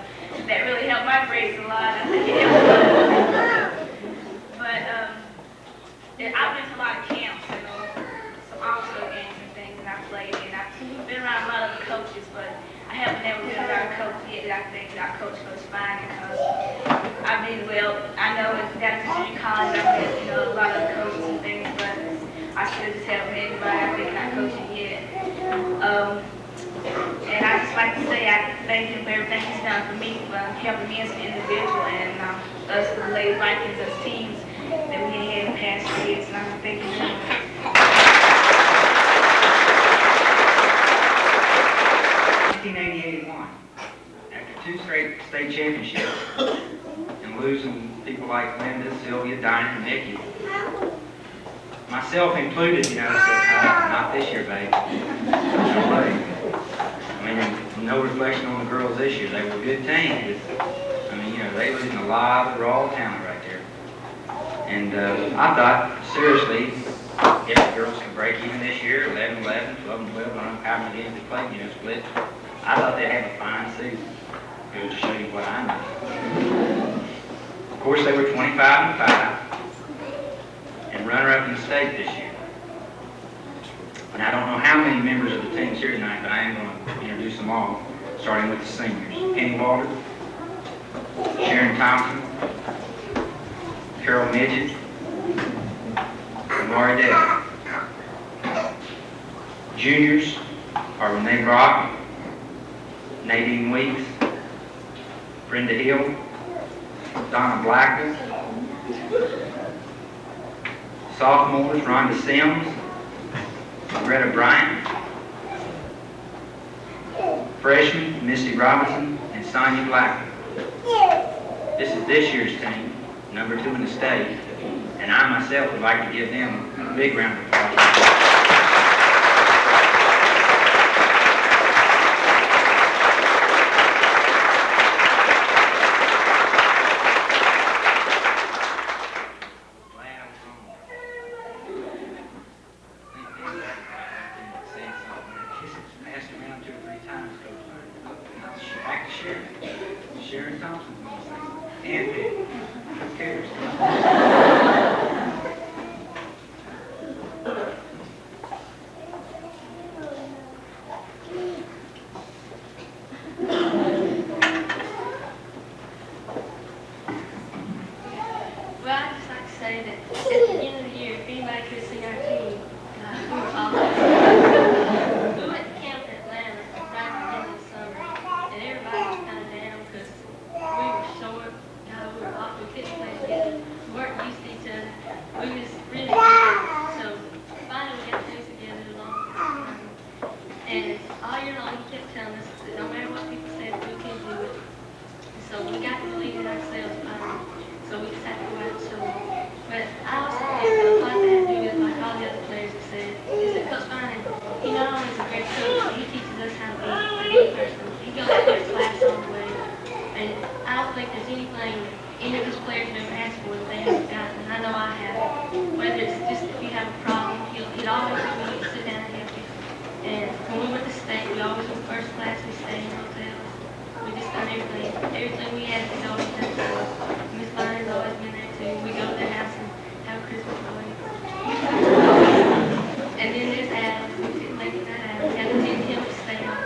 that really helped my grades a lot. I think it helped us. But I've been to a lot of camps and some all-star games and things, and I played, and I've been around a lot of the coaches, but I haven't ever been around a coach yet that I think that I coach Coach Vining, because I mean, well, I know if that's junior college, I've met, you know, a lot of coaches and things, but I still just haven't met anybody I think I coach it yet. And I just like to say I thank him for everything he's done for me, for helping me as an individual, and us, the Lady Vikings, as teams that we had in the past years, and I'm thanking him. 1980-81, after 2 straight state championships, and losing people like Linda, Sylvia, Dinah, and Mickey, myself included, you know, said, not this year, babe. No way. I mean, no reflection on the girls this year. They were a good team, but, I mean, you know, they losing a lot of raw talent right there. And I thought, seriously, if the girls can break even this year, 11-11, 12-12, I don't know how many games they played, you know, split, I thought they'd have a fine season. It would show you what I know. Of course, they were 25-5 and runner-up in the state this year. And I don't know how many members of the team's here tonight, but I am going to introduce them all, starting with the seniors. Penny Walter, Sharon Thompson, Carol Midget, and Laurie Dell. Juniors are Renee Brock, Nadine Weeks, Brenda Hill, Donna Blackman. Sophomores, Rhonda Sims, Greta Bryant. Freshmen, Misty Robinson and Sonia Blackman. This is this year's team, number 2 in the state, and I myself would like to give them a big round of applause. Sharon Thompson, and who cares? Well, I'd just like to say that at the end of the year, if anybody could see our team, we were all we went to camp in Atlanta right at the end of the summer, and everybody was kind of down because we were short, we were off, we couldn't play together, we weren't used to each other, we was really good. So finally we got things together along, and all year long he kept telling us that no matter what people said, we can do it. And so we got to believe in ourselves finally. So we just have to go out and show them. But I also think that a lot of that had to do with, like all the other players have said, is that Coach Vining, he not only is a great coach, but he teaches us how to be a good person. He goes to their class all the way. And I don't think there's anything any of his players have ever asked for that they haven't gotten. And I know I have. Whether it's just if you have a problem, he'd always be willing to sit down and help you. And when we went to state, we always were first class, we stayed in hotels. We just done everything. Everything we had, we'd always done for us. Miss Vining's always been there too. We go to their house and have a Christmas party. And then there's Adam. We couldn't make it that Adam. We had to tend him to stay on.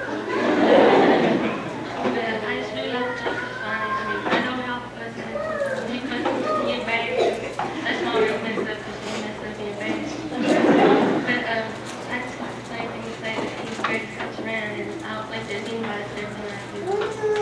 But I just really like to talk to Vining. I mean, I know how fuss and sometimes he embarrassed. That's why we're messed up because we messed up and embarrassed. But I just like the same thing to say that he's great to touch around, and I don't think there's anybody that's ever been like him.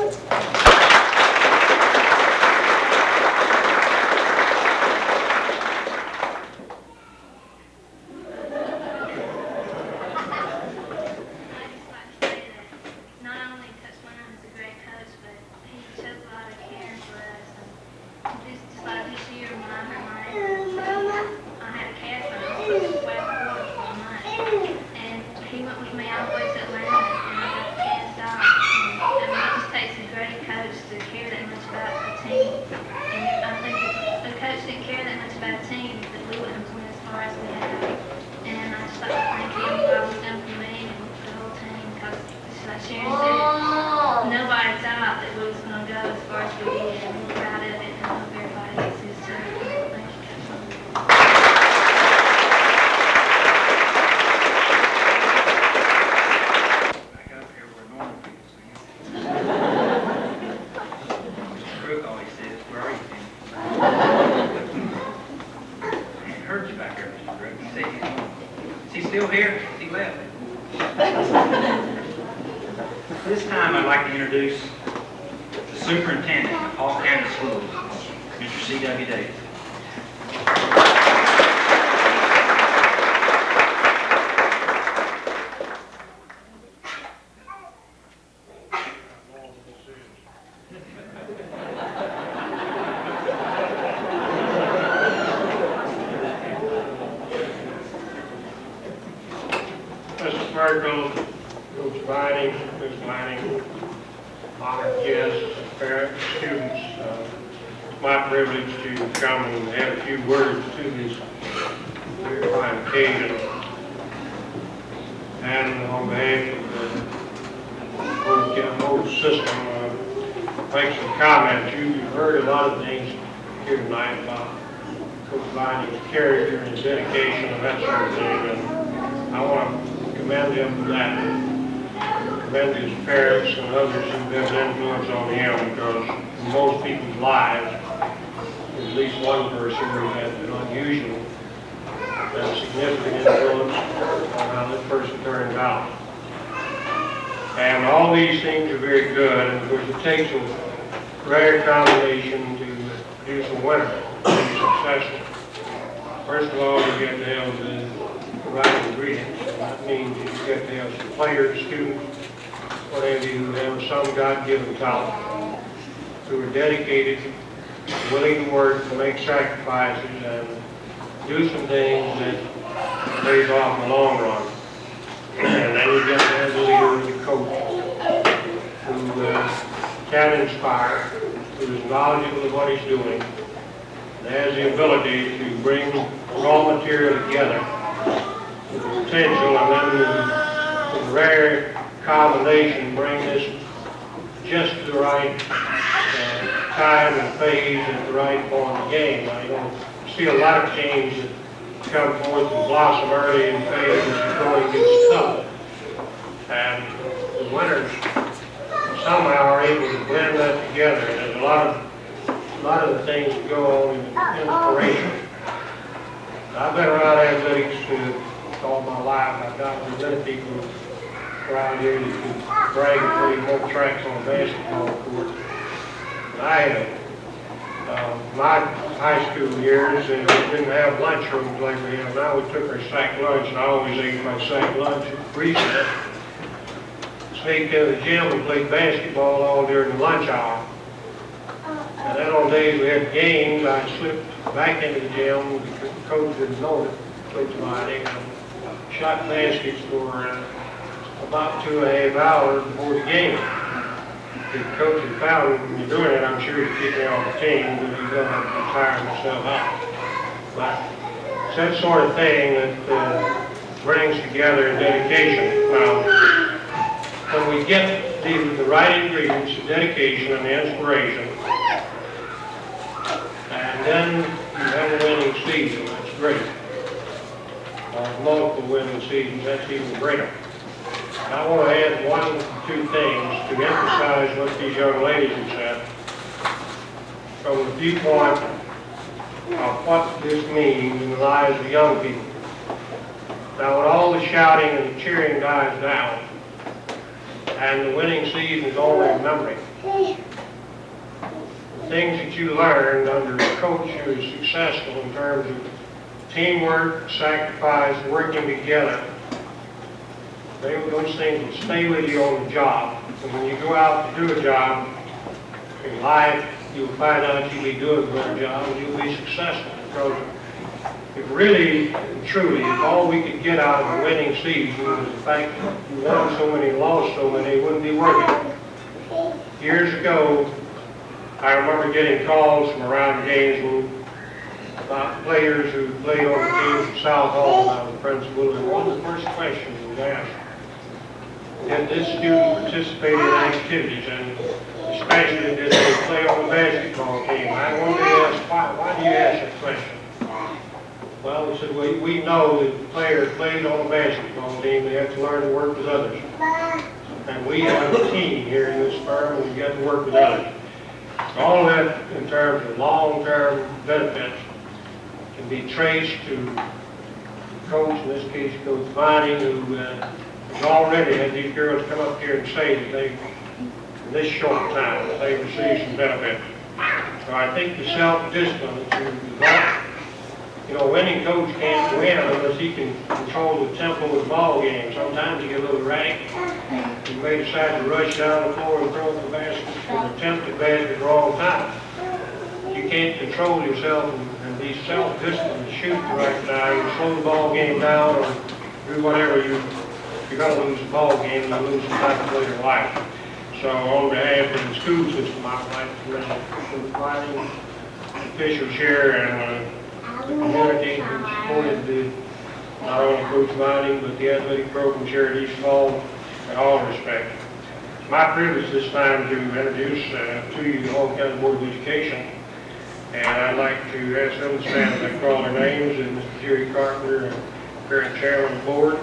This time I'd like to introduce the superintendent of Hall County Schools, Mr. C.W. Davis. Mr. Sparkle, Coach Vining, Ms. Vining, honored guests, parents, students. It's my privilege to come and add a few words to this very fine occasion. And on behalf of the whole system, make some comments. You've heard a lot of things here tonight about Coach Vining's character and his dedication and that sort of thing. And I want to commend him for that. Commend his parents and others who've been an influence on him, because in most people's lives, there's at least one person who has an unusual and significant influence on how this person turns out. And all these things are very good, and of course it takes a rare combination to produce a winner, to be successful. First of all, you get to have the right ingredients. That means you get to have some players, students, whatever, who have some God-given talent, who are dedicated, willing to work, to make sacrifices, and do some things that pays off in the long run. And then you get to have the leader, the coach, who can inspire, who is knowledgeable of what he's doing, and has the ability to bring raw material together with the potential, and then with rare combination, bring this just to the right time and phase at the right point in the game. Now, you don't see a lot of teams that come forth and blossom early in phase as the going gets tough. And the winners somehow are able to blend that together. And there's a lot of the things that go on in inspiration. I've been around athletics all my life. I've gotten to many people around here that can brag and play more tracks on a basketball court than I have. My high school years, we didn't have lunchrooms like we have now. We took our sack lunch, and I always ate my sack lunch at recess. Sneaked into the gym and played basketball all during the lunch hour. And then on days we had games, I slipped back into the gym. The coach didn't know it, Coach Vining, and shot baskets for about 2.5 hours before the game. The coach had found me doing it. I'm sure he'd kick me off the team, but he's going to tire myself out. But it's that sort of thing that brings together dedication. Now, when we get the right ingredients, the dedication and the inspiration, and then you have a winning season, that's great. Multiple winning seasons, that's even greater. I want to add one or two things to emphasize what these young ladies have said from the viewpoint of what this means in the lives of young people. Now, when all the shouting and the cheering dies down and the winning season is only a memory, the things that you learned under a coach who is successful in terms of teamwork, sacrifice, working together, those things will stay with you on the job. And when you go out to do a job in life, you'll find out you'll be doing a good job and you'll be successful. Because if really and truly, if all we could get out of a winning season was the fact that you won so many, lost so many, it wouldn't be worth it. Years ago, I remember getting calls from around Gainesville about players who played on the team from South Hall. I was the principal, and one of the first questions was asked, did this student participate in activities, and especially did they play on the basketball team? I wanted to ask, why do you ask that question? Well, we said, we know that the players played on the basketball team, they have to learn to work with others. And we have a team here in this firm, and we got to work with others. All of that, in terms of long-term benefits, can be traced to coach, in this case, Coach Vining, who has already had these girls come up here and say that they, in this short time, that they received some benefit. So I think the self-discipline that you develop, winning coach can't win unless he can control the tempo of the ball game. Sometimes you get a little erratic. You may decide to rush down the floor and throw the basket or attempt the basket at the wrong time. You can't control yourself and be self-disciplined to shoot the right time, slow the ball game down, or do whatever you you're gonna lose a ball game, you lose some type of way of life. So on behalf of the school system, I'd like to commend Mr. Vining, official chair, and the community who supported not only Coach Vining, but the athletic program chair at East Hall in all respects. It's my privilege this time to introduce to you the Hall County Board of Education. And I'd like to ask them to stand as I call their names, and Mr. Jerry Carpenter, current chairman of the board,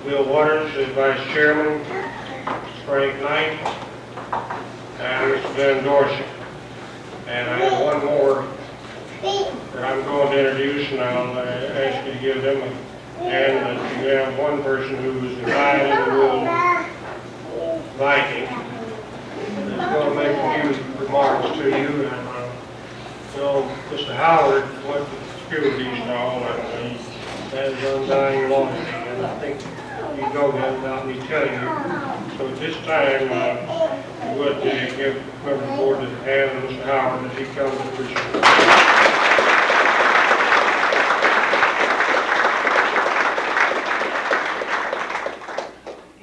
Will Waters, vice chairman, Frank Knight, and Mr. Glenn Dorsey. And I have one more that I'm going to introduce, and I'll ask you to give them a hand. But you have one person who was invited, who will Viking, that's going to make a few remarks to you. And so Mr. Howard went to school with East Hall, and he has undying loyalty, and I think you know that without me telling you. So at this time, I would give member of the board a hand to Mr. Howard as he comes to present.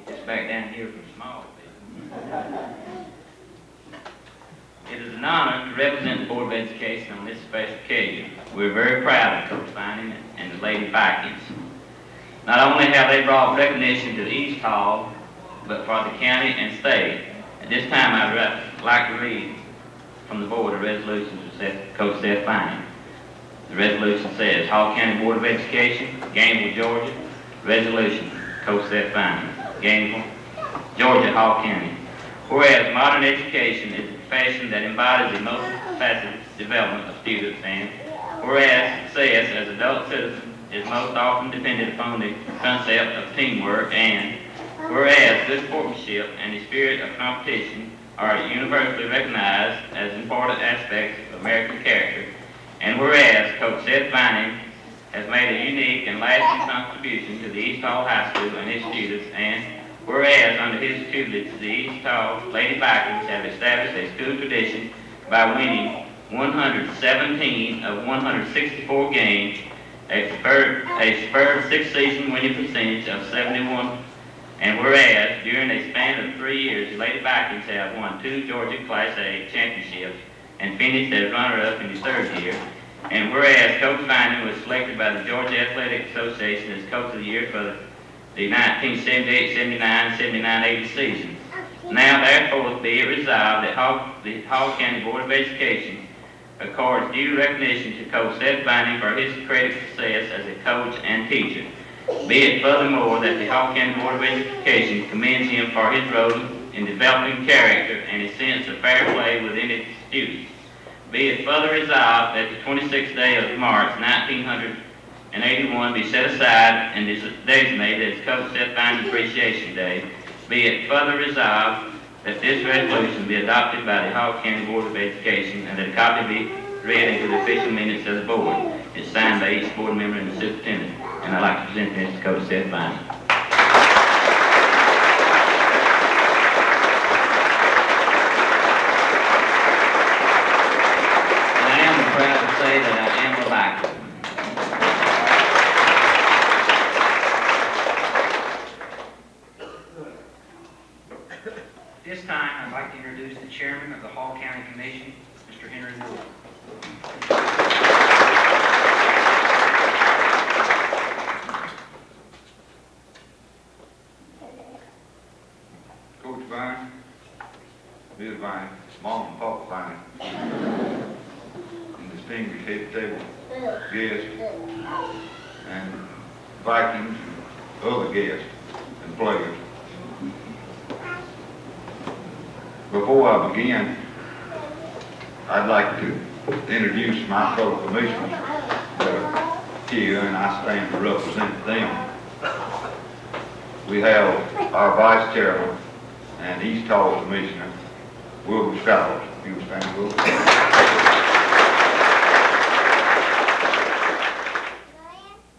Just back down here from small business. It is an honor to represent the Board of Education on this special occasion. We're very proud of Coach Vining and the Lady Vikings. Not only have they brought recognition to East Hall, but for the county and state. At this time, I'd like to read from the board a resolution to Coach Seth Vining. The resolution says, Hall County Board of Education, Gainesville, Georgia. Resolution, Coach Seth Vining, Gainesville, Georgia, Hall County. Whereas modern education is a profession that embodies the multifaceted development of students, and whereas success as adult citizens is most often dependent upon the concept of teamwork, and whereas good sportsmanship and the spirit of competition are universally recognized as important aspects of American character, and whereas Coach Seth Vining has made a unique and lasting contribution to the East Hall High School and its students, and whereas under his tutelage the East Hall Lady Vikings have established a school tradition by winning 117 of 164 games, a superb six-season winning percentage of 71, and whereas during a span of 3 years, the Lady Vikings have won 2 Georgia Class A championships and finished as runner-up in the 3rd year, and whereas Coach Vining was selected by the Georgia Athletic Association as Coach of the Year for the 1978-79, 79-80 season. Now, therefore, be it resolved that the Hall County Board of Education accords due recognition to Coach Seth Vining for his credited success as a coach and teacher. Be it furthermore that the Hall County Board of Education commends him for his role in developing character and a sense of fair play within its students. Be it further resolved that the 26th day of March 1981 be set aside and is designated as Coach Seth Vining Appreciation Day. Be it further resolved that this resolution be adopted by the Hall County Board of Education and that a copy be read into the official minutes of the board. It's signed by each board member and the superintendent. And I'd like to present this to Coach Seth Vining. And I am proud to say that I am a Viking. This time, I'd like to introduce the chairman of the Hall County Commission, Mr. Henry Moore. Coach Vining, Bill Vining, Mom and Papa Vining, and distinguished head table guests, and Vikings, and other guests and players. Before I begin, I'd like to introduce my fellow commissioners that are here, and I stand to represent them. We have our vice chairman and East Hall commissioner, Wilbur Scholars. You will stand, Wilbur.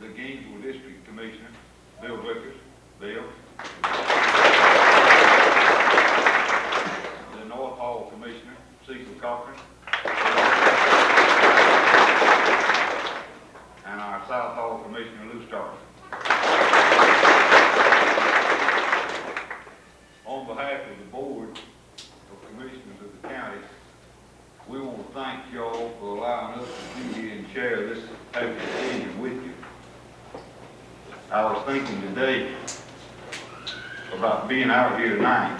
The Gainesville District Commissioner, Bill Vickers. Bill. The North Hall Commissioner, Cecil Cochran. And our South Hall Commissioner, Lou Stark. today about being out here tonight,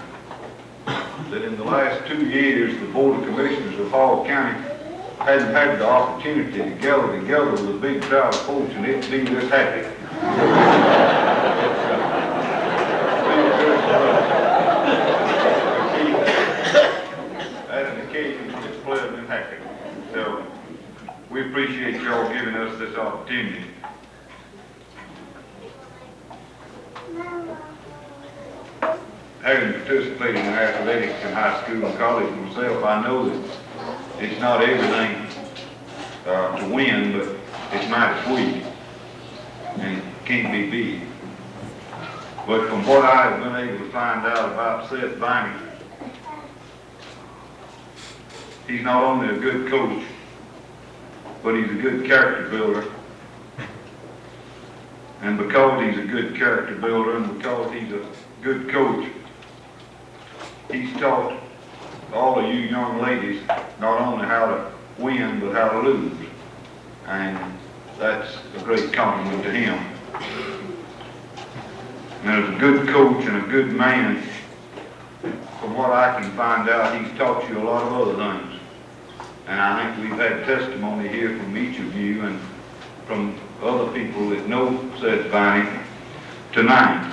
that in the last 2 years, the Board of Commissioners of Hall County hadn't had the opportunity to gather together with a big crowd of folks and it be this happy. At an occasion, it's pleasant and happy. So we appreciate y'all giving us this opportunity. Having participated in athletics in high school and college myself, I know that it's not everything to win, but it's mighty sweet and can't be beat. But from what I've been able to find out about Seth Vining, he's not only a good coach, but he's a good character builder. And because he's a good character builder and because he's a good coach, he's taught all of you young ladies not only how to win, but how to lose. And that's a great compliment to him. And as a good coach and a good man, from what I can find out, he's taught you a lot of other things. And I think we've had testimony here from each of you and from other people that know Seth Vining tonight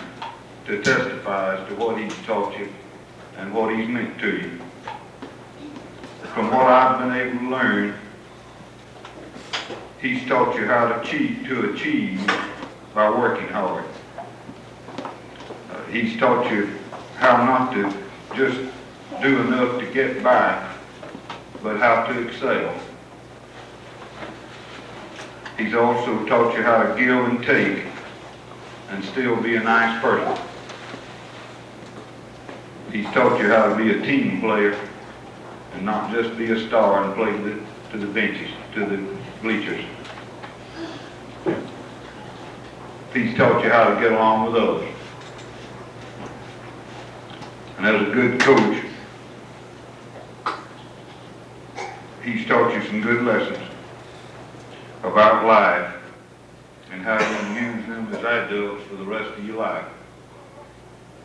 to testify as to what he's taught you and what he's meant to you. From what I've been able to learn, he's taught you how to achieve by working hard. He's taught you how not to just do enough to get by, but how to excel. He's also taught you how to give and take and still be a nice person. He's taught you how to be a team player and not just be a star and play to the benches, to the bleachers. He's taught you how to get along with others. And as a good coach, he's taught you some good lessons about life and how you can use them as adults for the rest of your life.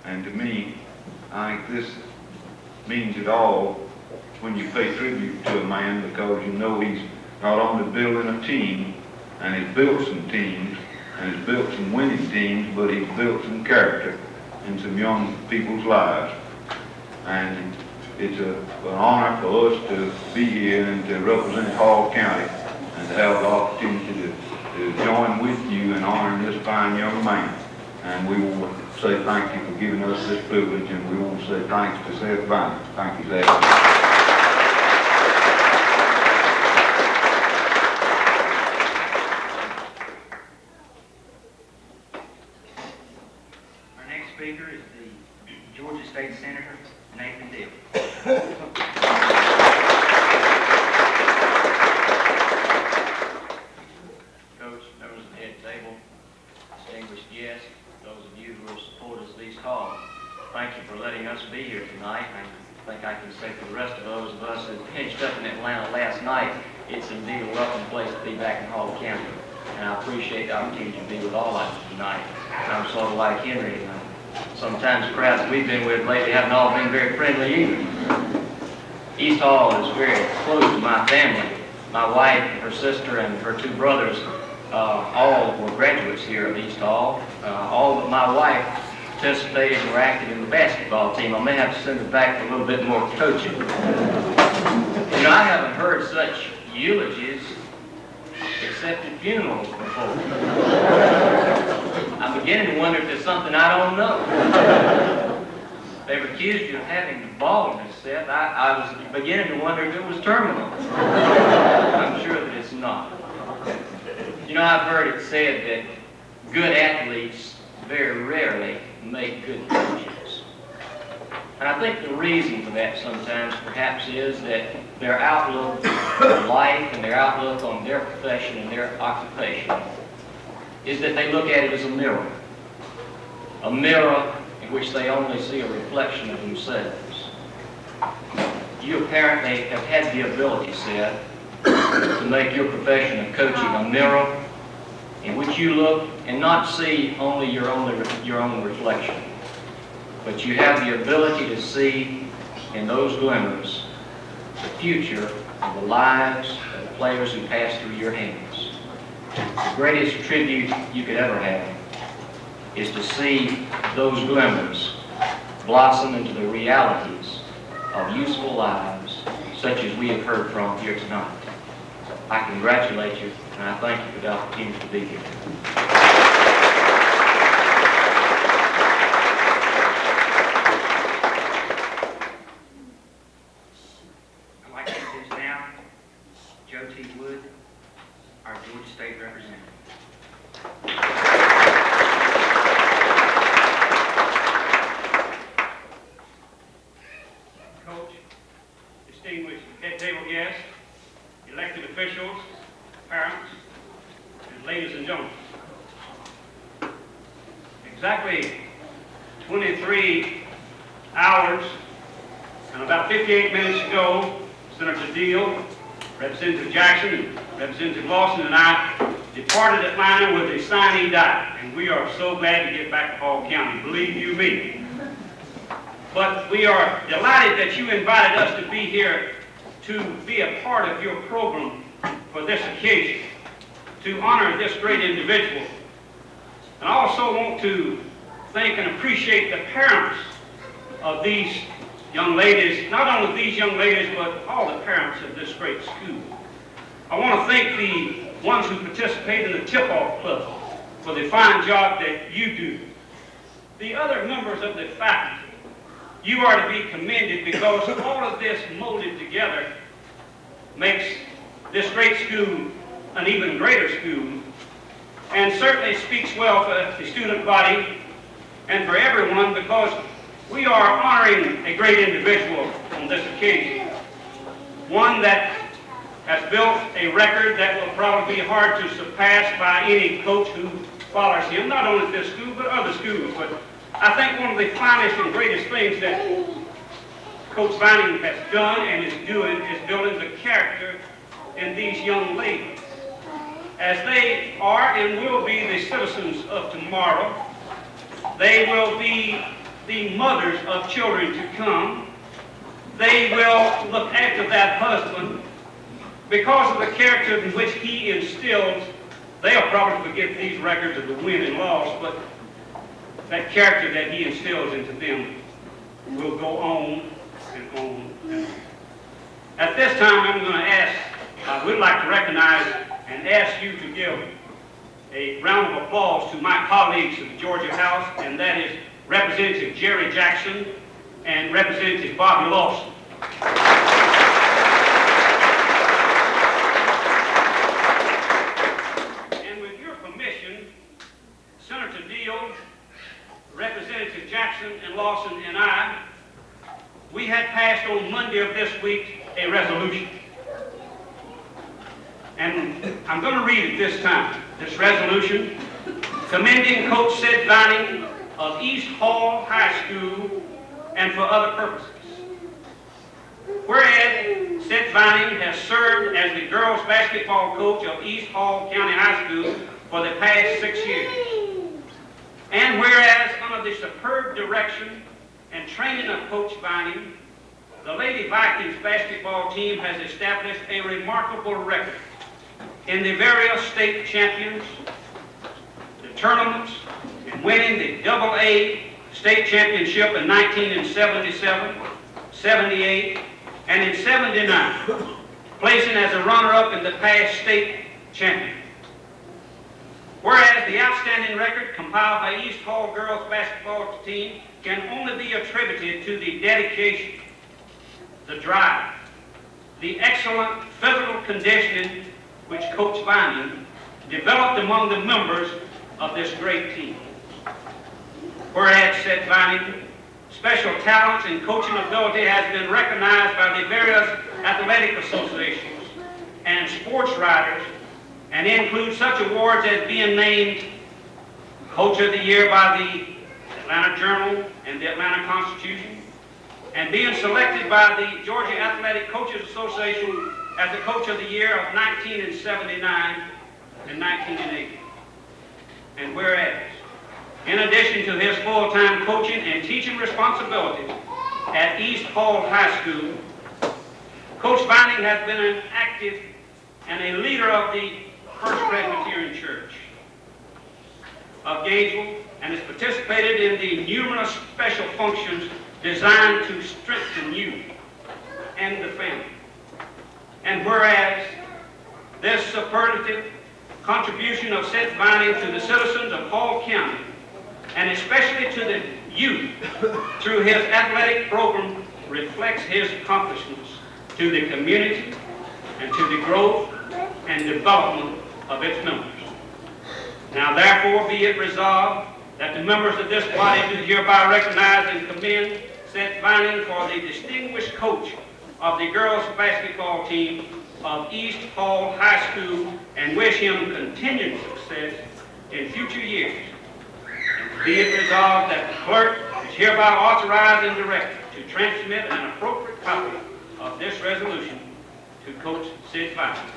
And to me, I think this means it all when you pay tribute to a man, because you know he's not only building a team, and he's built some teams, and he's built some winning teams, but he's built some character in some young people's lives. And it's an honor for us to be here and to represent Hall County and to have the opportunity to join with you in honoring this fine young man. And we will say thank you for giving us this privilege, and we want to say thanks to Seth Vining. Thank you, Seth. Our next speaker is the Georgia State Senator, Nathan Deal. Coach, members of the head table, distinguished guests, those of you who are supporters of East Hall, thank you for letting us be here tonight. I think I can say for the rest of those of us who pinched up in Atlanta last night, it's indeed a welcome place to be back in Hall County. And I appreciate the opportunity to be with all of you tonight. I'm sort of like Henry. Sometimes the crowds we've been with lately haven't all been very friendly either. East Hall is very close to my family. My wife, her sister, and her two brothers all were graduates here at East Hall. All but my wife participated and were active in the basketball team. I may have to send her back for a little bit more coaching. You know, I haven't heard such eulogies except at funerals before. I'm beginning to wonder if there's something I don't know. They've accused you of having baldness, Seth. I was beginning to wonder if it was terminal. I'm sure that it's not. You know, I've heard it said that good athletes very rarely make good coaches. And I think the reason for that sometimes perhaps is that their outlook on life and their outlook on their profession and their occupation is that they look at it as a mirror in which they only see a reflection of themselves. You apparently have had the ability, Seth, to make your profession of coaching a mirror in which you look and not see only your own reflection, but you have the ability to see in those glimmers the future of the lives of the players who pass through your hands. The greatest tribute you could ever have is to see those glimmers blossom into the realities of useful lives such as we have heard from here tonight. I congratulate you, and I thank you for the opportunity to be here. I'd like to introduce now Joe T. Wood, our Georgia State representative. Coach, distinguished head table guests, elected officials, parents, and ladies and gentlemen. Exactly 23 hours and about 58 minutes ago, Senator Deal, Representative Jackson, Representative Lawson, and I departed Atlanta with a sine die, and we are so glad to get back to Hall County, believe you me. But we are delighted that you invited us to be here to be a part of your program for this occasion, to honor this great individual. And I also want to thank and appreciate the parents of these young ladies, not only these young ladies, but all the parents of this great school. I want to thank the ones who participate in the tip-off club for the fine job that you do. The other members of the faculty, you are to be commended because all of this molded together makes this great school an even greater school, and certainly speaks well for the student body and for everyone, because we are honoring a great individual on this occasion. One that has built a record that will probably be hard to surpass by any coach who follows him, not only at this school, but other schools. But I think one of the finest and greatest things that Coach Vining has done and is doing is building the character in these young ladies. As they are and will be the citizens of tomorrow, they will be the mothers of children to come. They will look after that husband. Because of the character in which he instills, they'll probably forget these records of the win and loss, but that character that he instills into them will go on and on and on. At this time, I'm going to ask, I would like to recognize and ask you to give a round of applause to my colleagues of the Georgia House, and that is Representative Jerry Jackson and Representative Bobby Lawson. And with your permission, Senator Deal, Representative Jackson and Lawson and I, we had passed on Monday of this week a resolution. And I'm going to read it this time. This resolution, commending Coach Seth Vining of East Hall High School and for other purposes. Whereas Seth Vining has served as the girls basketball coach of East Hall County High School for the past 6 years. And whereas under the superb direction and training of Coach Vining, the Lady Vikings basketball team has established a remarkable record in the various state champions, the tournaments, and winning the AA state championship in 1977, 78, and in 79, placing as a runner-up in the past state champion. Whereas the outstanding record compiled by East Hall girls basketball team can only be attributed to the dedication, the drive, the excellent physical conditioning which Coach Vining developed among the members of this great team. Whereas Seth Vining, special talents and coaching ability has been recognized by the various athletic associations and sports writers, and includes such awards as being named Coach of the Year by the Atlanta Journal and the Atlanta Constitution, and being selected by the Georgia Athletic Coaches Association as the Coach of the Year of 1979 and 1980. And whereas, in addition to his full-time coaching and teaching responsibilities at East Hall High School, Coach Vining has been an active and a leader of the First Presbyterian Church of Gainesville and has participated in the numerous special functions designed to strengthen youth and the family. And whereas this superlative contribution of Seth Vining to the citizens of Hall County, and especially to the youth through his athletic program, reflects his accomplishments to the community and to the growth and development of its members. Now therefore be it resolved that the members of this body do hereby recognize and commend Seth Vining for the distinguished coach of the girls basketball team of East Hall High School and wish him continued success in future years. And be it resolved that the clerk is hereby authorized and directed to transmit an appropriate copy of this resolution to Coach Seth Vining.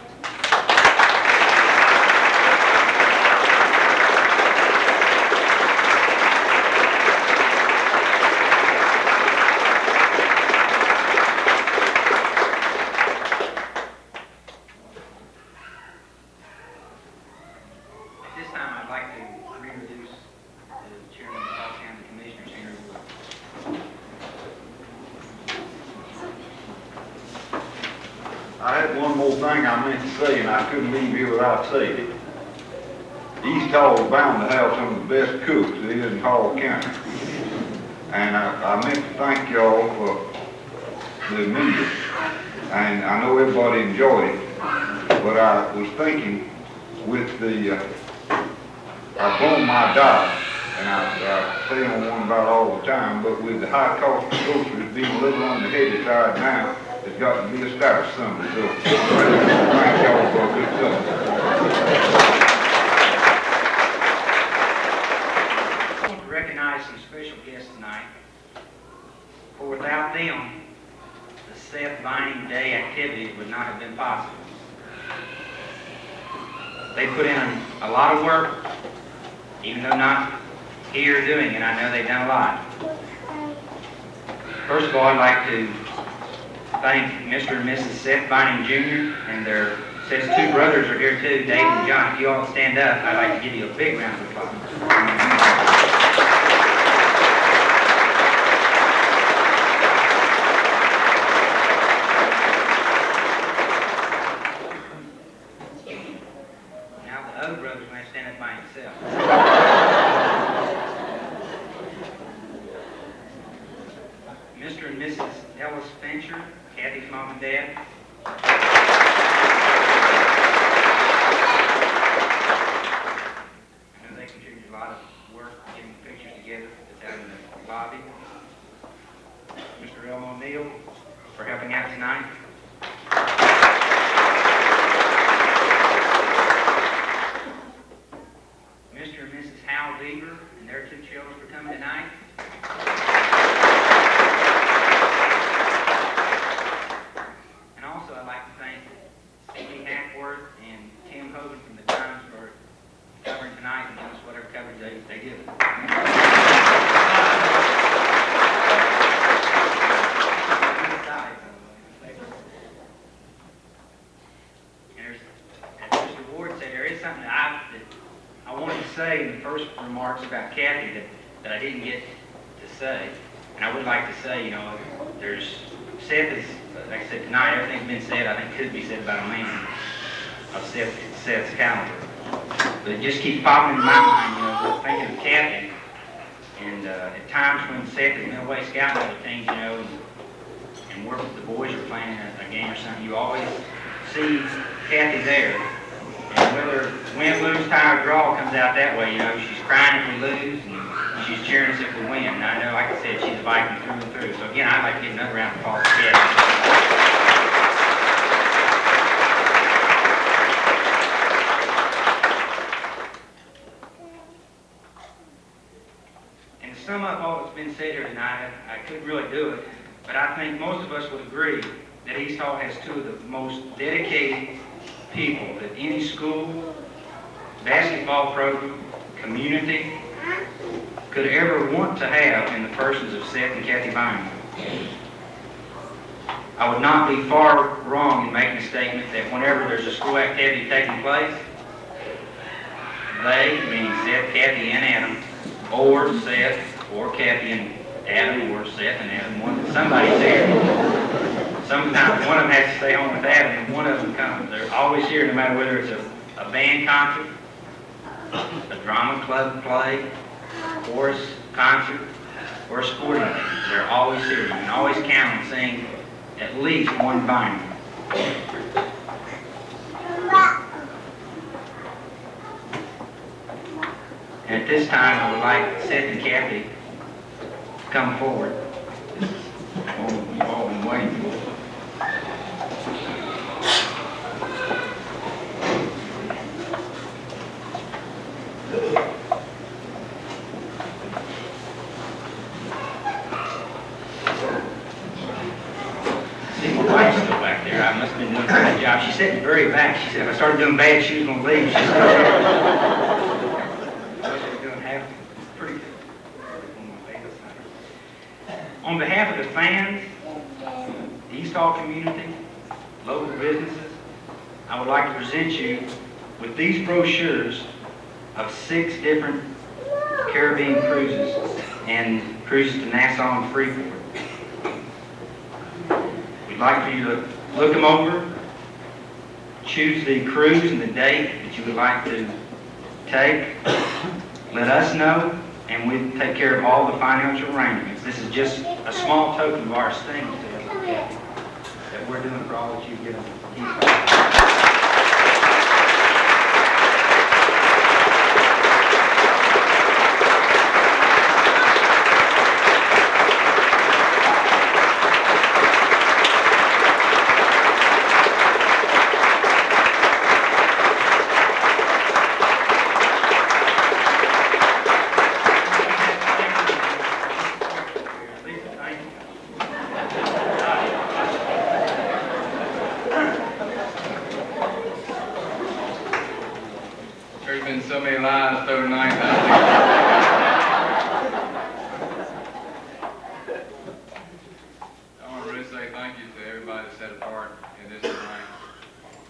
I had one more thing I meant to say, and I couldn't leave here without saying it. East Hall is bound to have some of the best cooks there is in Hall County. And I meant to thank y'all for the meal. And I know everybody enjoyed it, but I was thinking with the, I've blown my diet, and I say on one about all the time, but with the high cost of groceries being a little on the heavy side now, it's got to be a start somewhere. So thank y'all for a good supper. I want to recognize some special guests tonight. For without them, the Seth Vining Day activity would not have been possible. They put in a lot of work, even though not here doing it. I know they've done a lot. First of all, I'd like to thank Mr. and Mrs. Seth Vining Jr. and their Seth's two brothers are here too, Dave and John. If you all stand up, I'd like to give you a big round of applause. Now the other brother's going to stand up by himself. Mr. and Mrs. Ellis Fincher, Kathy's mom and dad. I know they contributed a lot of work getting the pictures together that's out in the lobby. Mr. Elmo Neal for helping out tonight. Mr. and Mrs. Hal Deaver and their two children for coming tonight. And also I'd like to thank Stevie Hackworth and Tim Hogan from the Times for covering tonight and giving us whatever coverage they give us. And there's, as Mr. Ward said, there is something that I wanted to say in the first remarks about Kathy that I didn't get to say. And I would like to say, you know, Seth is, like I said tonight, everything's been said, I think could be said about a man of Seth's caliber. But it just keeps popping in my mind, you know, thinking of Kathy. And at times when Seth has been away scouting other things, you know, and the boys are playing a game or something, you always see Kathy there. And whether win, lose, tie, or draw comes out that way, you know, she's crying if we lose, and she's cheering us if we win. And I know, like I said, she's a Viking through and through. So again, I'd like to give another round of applause to Kathy. And to sum up all that's been said here tonight, I couldn't really do it, but I think most of us would agree that East Hall has two of the most dedicated people that any school, basketball program, community could ever want to have in the persons of Seth and Kathy Vining. I would not be far wrong in making a statement that whenever there's a school activity taking place, they, meaning Seth, Kathy, and Adam, or Seth, or Kathy and Adam, or Seth and Adam, somebody's there. Sometimes one of them has to stay home with Adam, and one of them comes. They're always here, no matter whether it's a band concert, a drama club play, chorus concert, or a sporting event. They're always here. You can always count on seeing at least one Vining. And at this time, I would like Seth and Kathy to come forward. This is what we've all been waiting for. See, my wife's still back there. I must have been doing a good job. She's sitting very back. She said if I started doing bad, she was going to leave. She said, pretty good. On behalf of the fans, the East Hall community, local businesses, I would like to present you with these brochures of 6 different Caribbean cruises and cruises to Nassau and Freeport. We'd like for you to look them over, choose the cruise and the date that you would like to take, let us know, and we take care of all the financial arrangements. This is just a small token of our esteem that we're doing for all that you've given. There's been so many lies thrown tonight. I want to really say thank you to everybody that set a part in this tonight.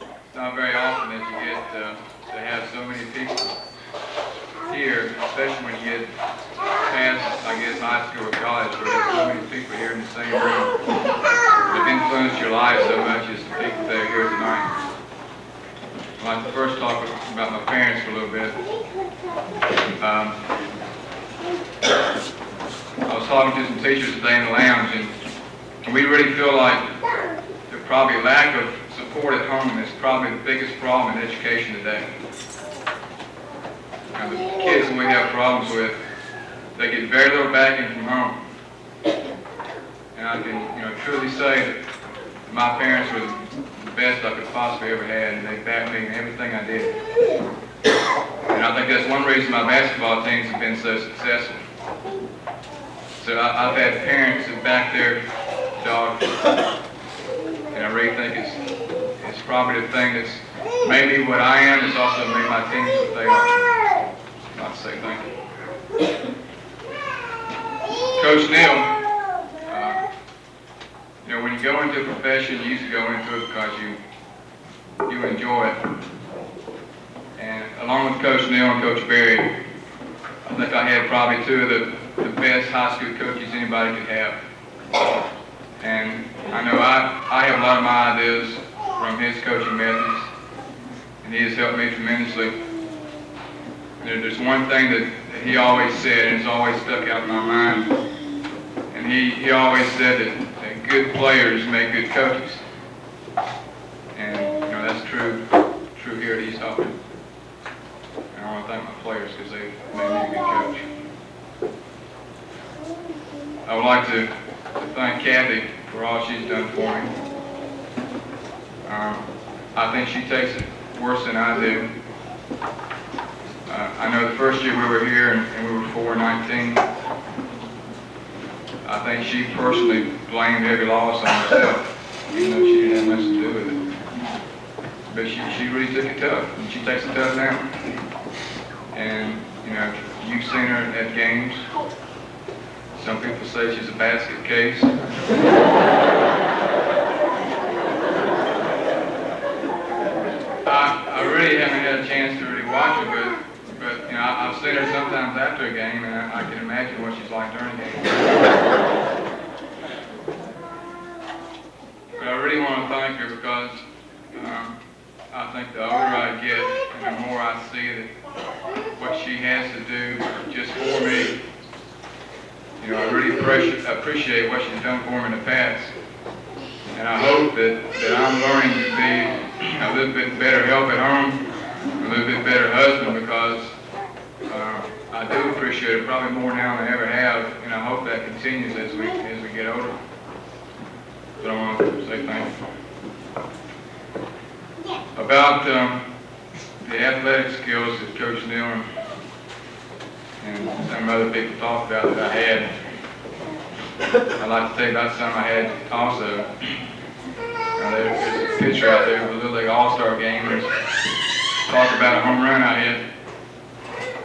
It's not very often that you get to have so many people here, especially when you get past, I guess, high school or college, where there's so many people here in the same room that have influenced your life so much as the people that are here tonight. I'd like to first talk about my parents for a little bit. I was talking to some teachers today in the lounge, and we really feel like the probably lack of support at home is probably the biggest problem in education today. Now, the kids that we have problems with, they get very little backing from home. And I can, truly say that my parents were the best I could possibly ever had, and they backed me in everything I did. And I think that's one reason my basketball teams have been so successful. So I've had parents that back their dogs, and I really think it's probably the thing that's made me what I am. It's also made my teams what they are. I'd like to say thank you. Coach Neal. When you go into a profession, you used to go into it because you enjoy it. And along with Coach Neal and Coach Berry, I think I had probably 2 of the best high school coaches anybody could have. And I know I have a lot of my ideas from his coaching methods, and he has helped me tremendously. There's one thing that he always said, and it's always stuck out in my mind, and he always said that good players make good coaches. And that's true here at East Hall. And I want to thank my players because they made me a good coach. I would like to thank Kathy for all she's done for me. I think she takes it worse than I do. I know the first year we were here and we were 4-19. I think she personally blamed every loss on herself, even though she didn't have much to do with it. But she really took it tough, and she takes it tough now. And You know, you've seen her at games. Some people say she's a basket case. I really haven't had a chance to really watch her, but you know, I've seen her sometimes after a game, and I can imagine what she's like during a game. But I really want to thank her because I think the older I get and the more I see that what she has to do just for me, you know, I really appreciate what she's done for me in the past. And I hope that I'm learning to be a little bit better help at home, a little bit better husband, because I do appreciate it probably more now than I ever have, and I hope that continues as we get older. So I want to say thank you. About the athletic skills that Coach Neal and some other people talked about that I had, I'd like to tell you about some I had also. There's a picture out there of a Little League All-Star game. There's talk about a home run I hit.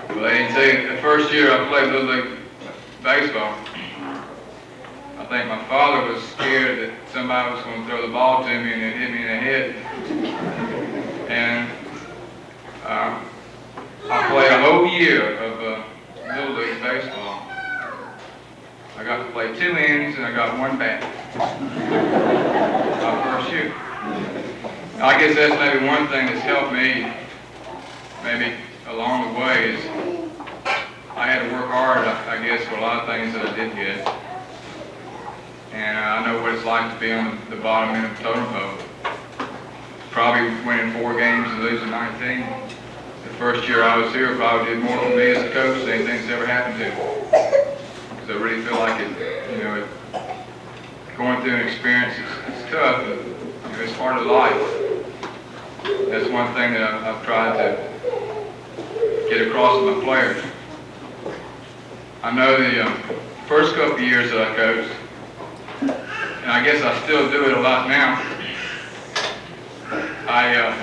Well, they didn't say the first year I played Little League baseball, I think my father was scared that somebody was going to throw the ball to me and it hit me in the head. And I played a whole year of Little League baseball. I got to play 2 innings and I got 1 bat. My first year. I guess that's maybe one thing that's helped me maybe along the way is I had to work hard, I guess, for a lot of things that I did get. And I know what it's like to be on the bottom end of the totem pole. Probably winning 4 games and losing 19. The first year I was here probably did more for me as a coach than anything's ever happened to me. So I really feel like it, you know, going through an experience is tough, but you know, it's part of life. That's one thing that I've tried to get across to my players. I know the first couple of years that I coached, and I guess I still do it a lot now, I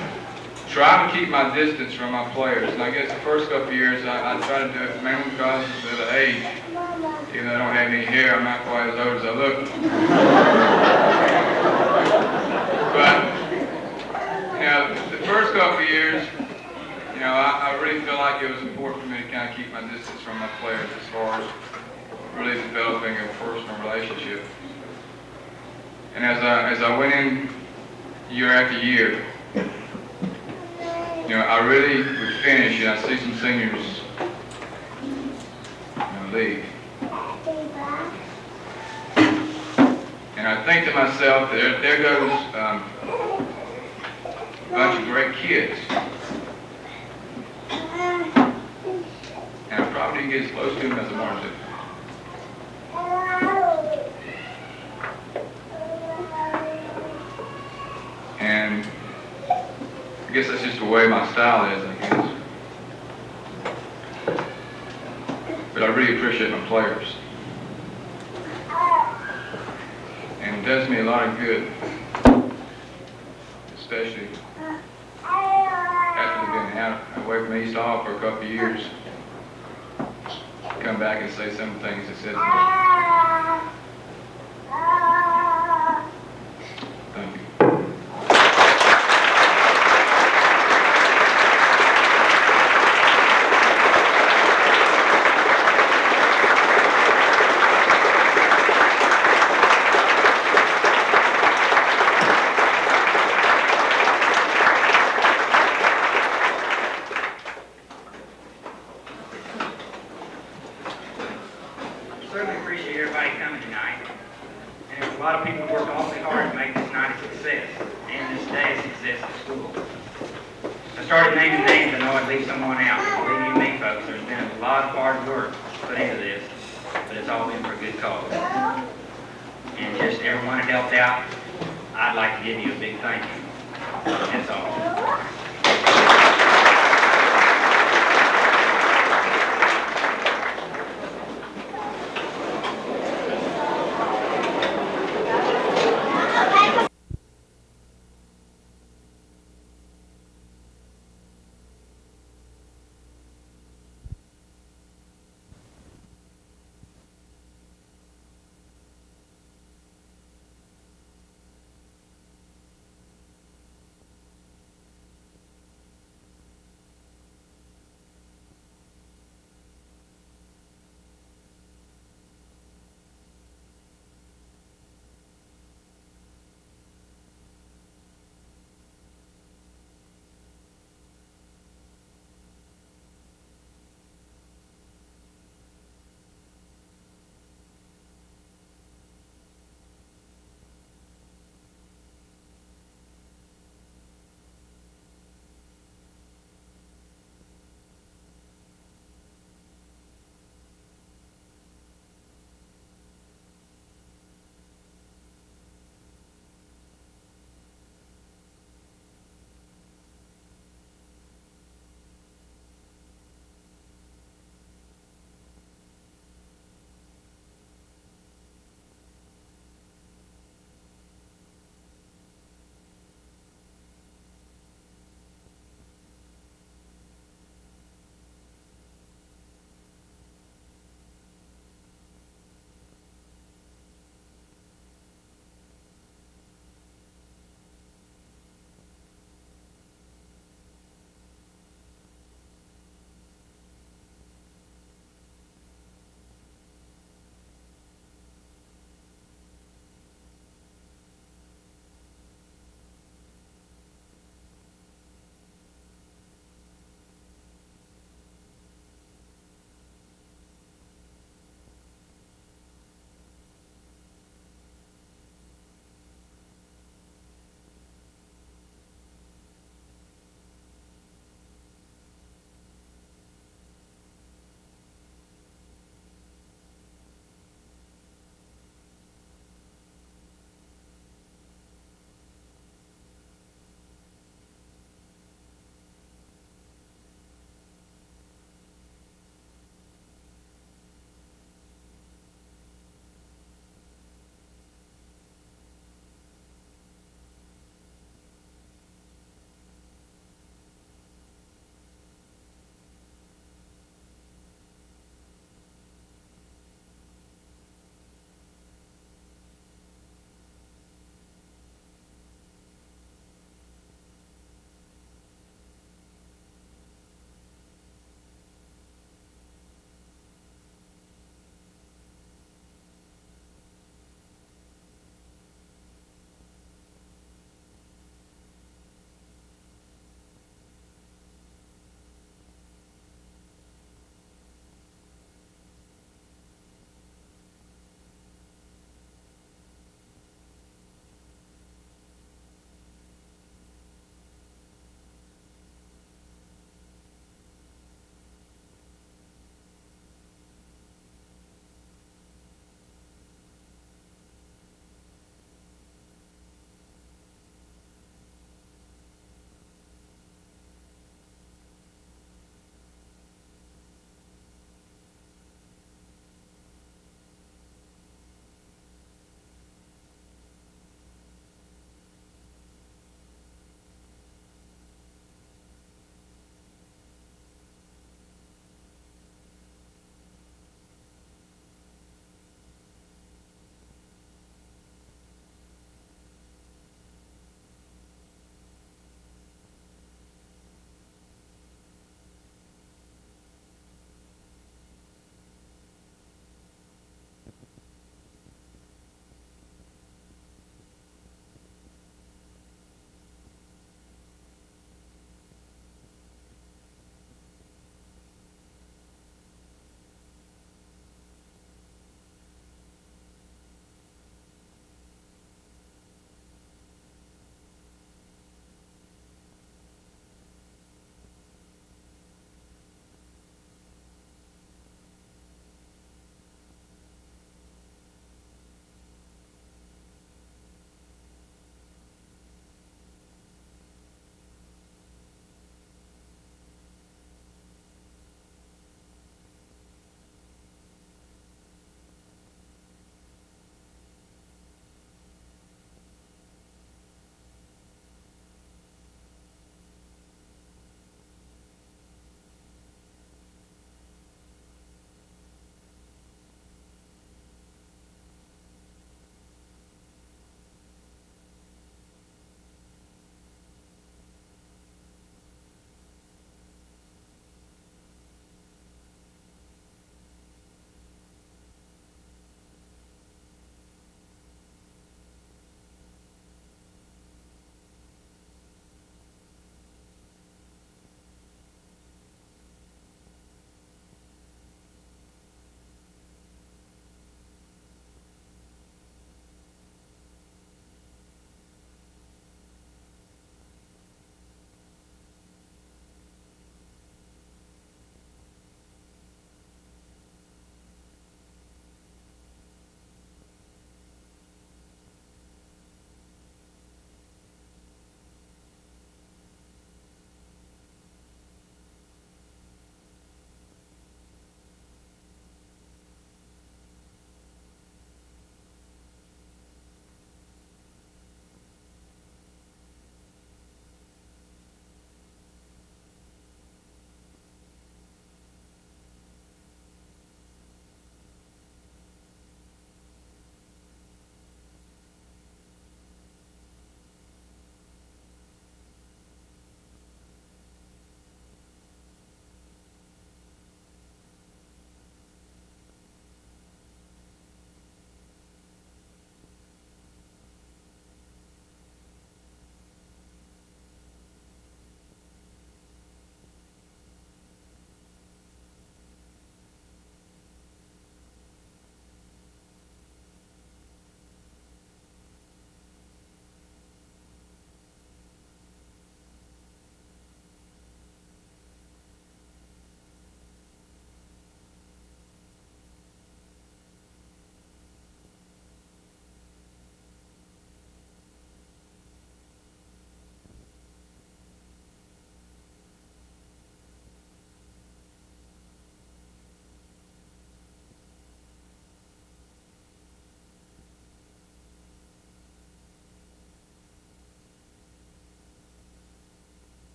try to keep my distance from my players. And I guess the first couple of years I try to do it mainly because of the age. Even though I don't have any hair, I'm not quite as old as I look. But, you know, the first couple of years, you know, I really feel like it was important for me to kind of keep my distance from my players as far as really developing a personal relationship. And as I went in year after year, you know, I really would finish, and I see some seniors, you know, leave. And I think to myself, there goes a bunch of great kids. And I probably didn't get as close to them as I wanted to. And I guess that's just the way my style is, I guess. But I really appreciate my players. And it does me a lot of good, especially after they've been out away from East Hall for a couple of years. Come back and say some of the things they said to me. Thank you. Certainly appreciate everybody coming tonight. And there's a lot of people who worked awfully hard to make this night a success, and this day a success at school. I started naming names, I know I'd leave someone out. Believe you me, folks, there's been a lot of hard work put into this, but it's all been for a good cause. And just everyone that helped out, I'd like to give you a big thank you. That's all.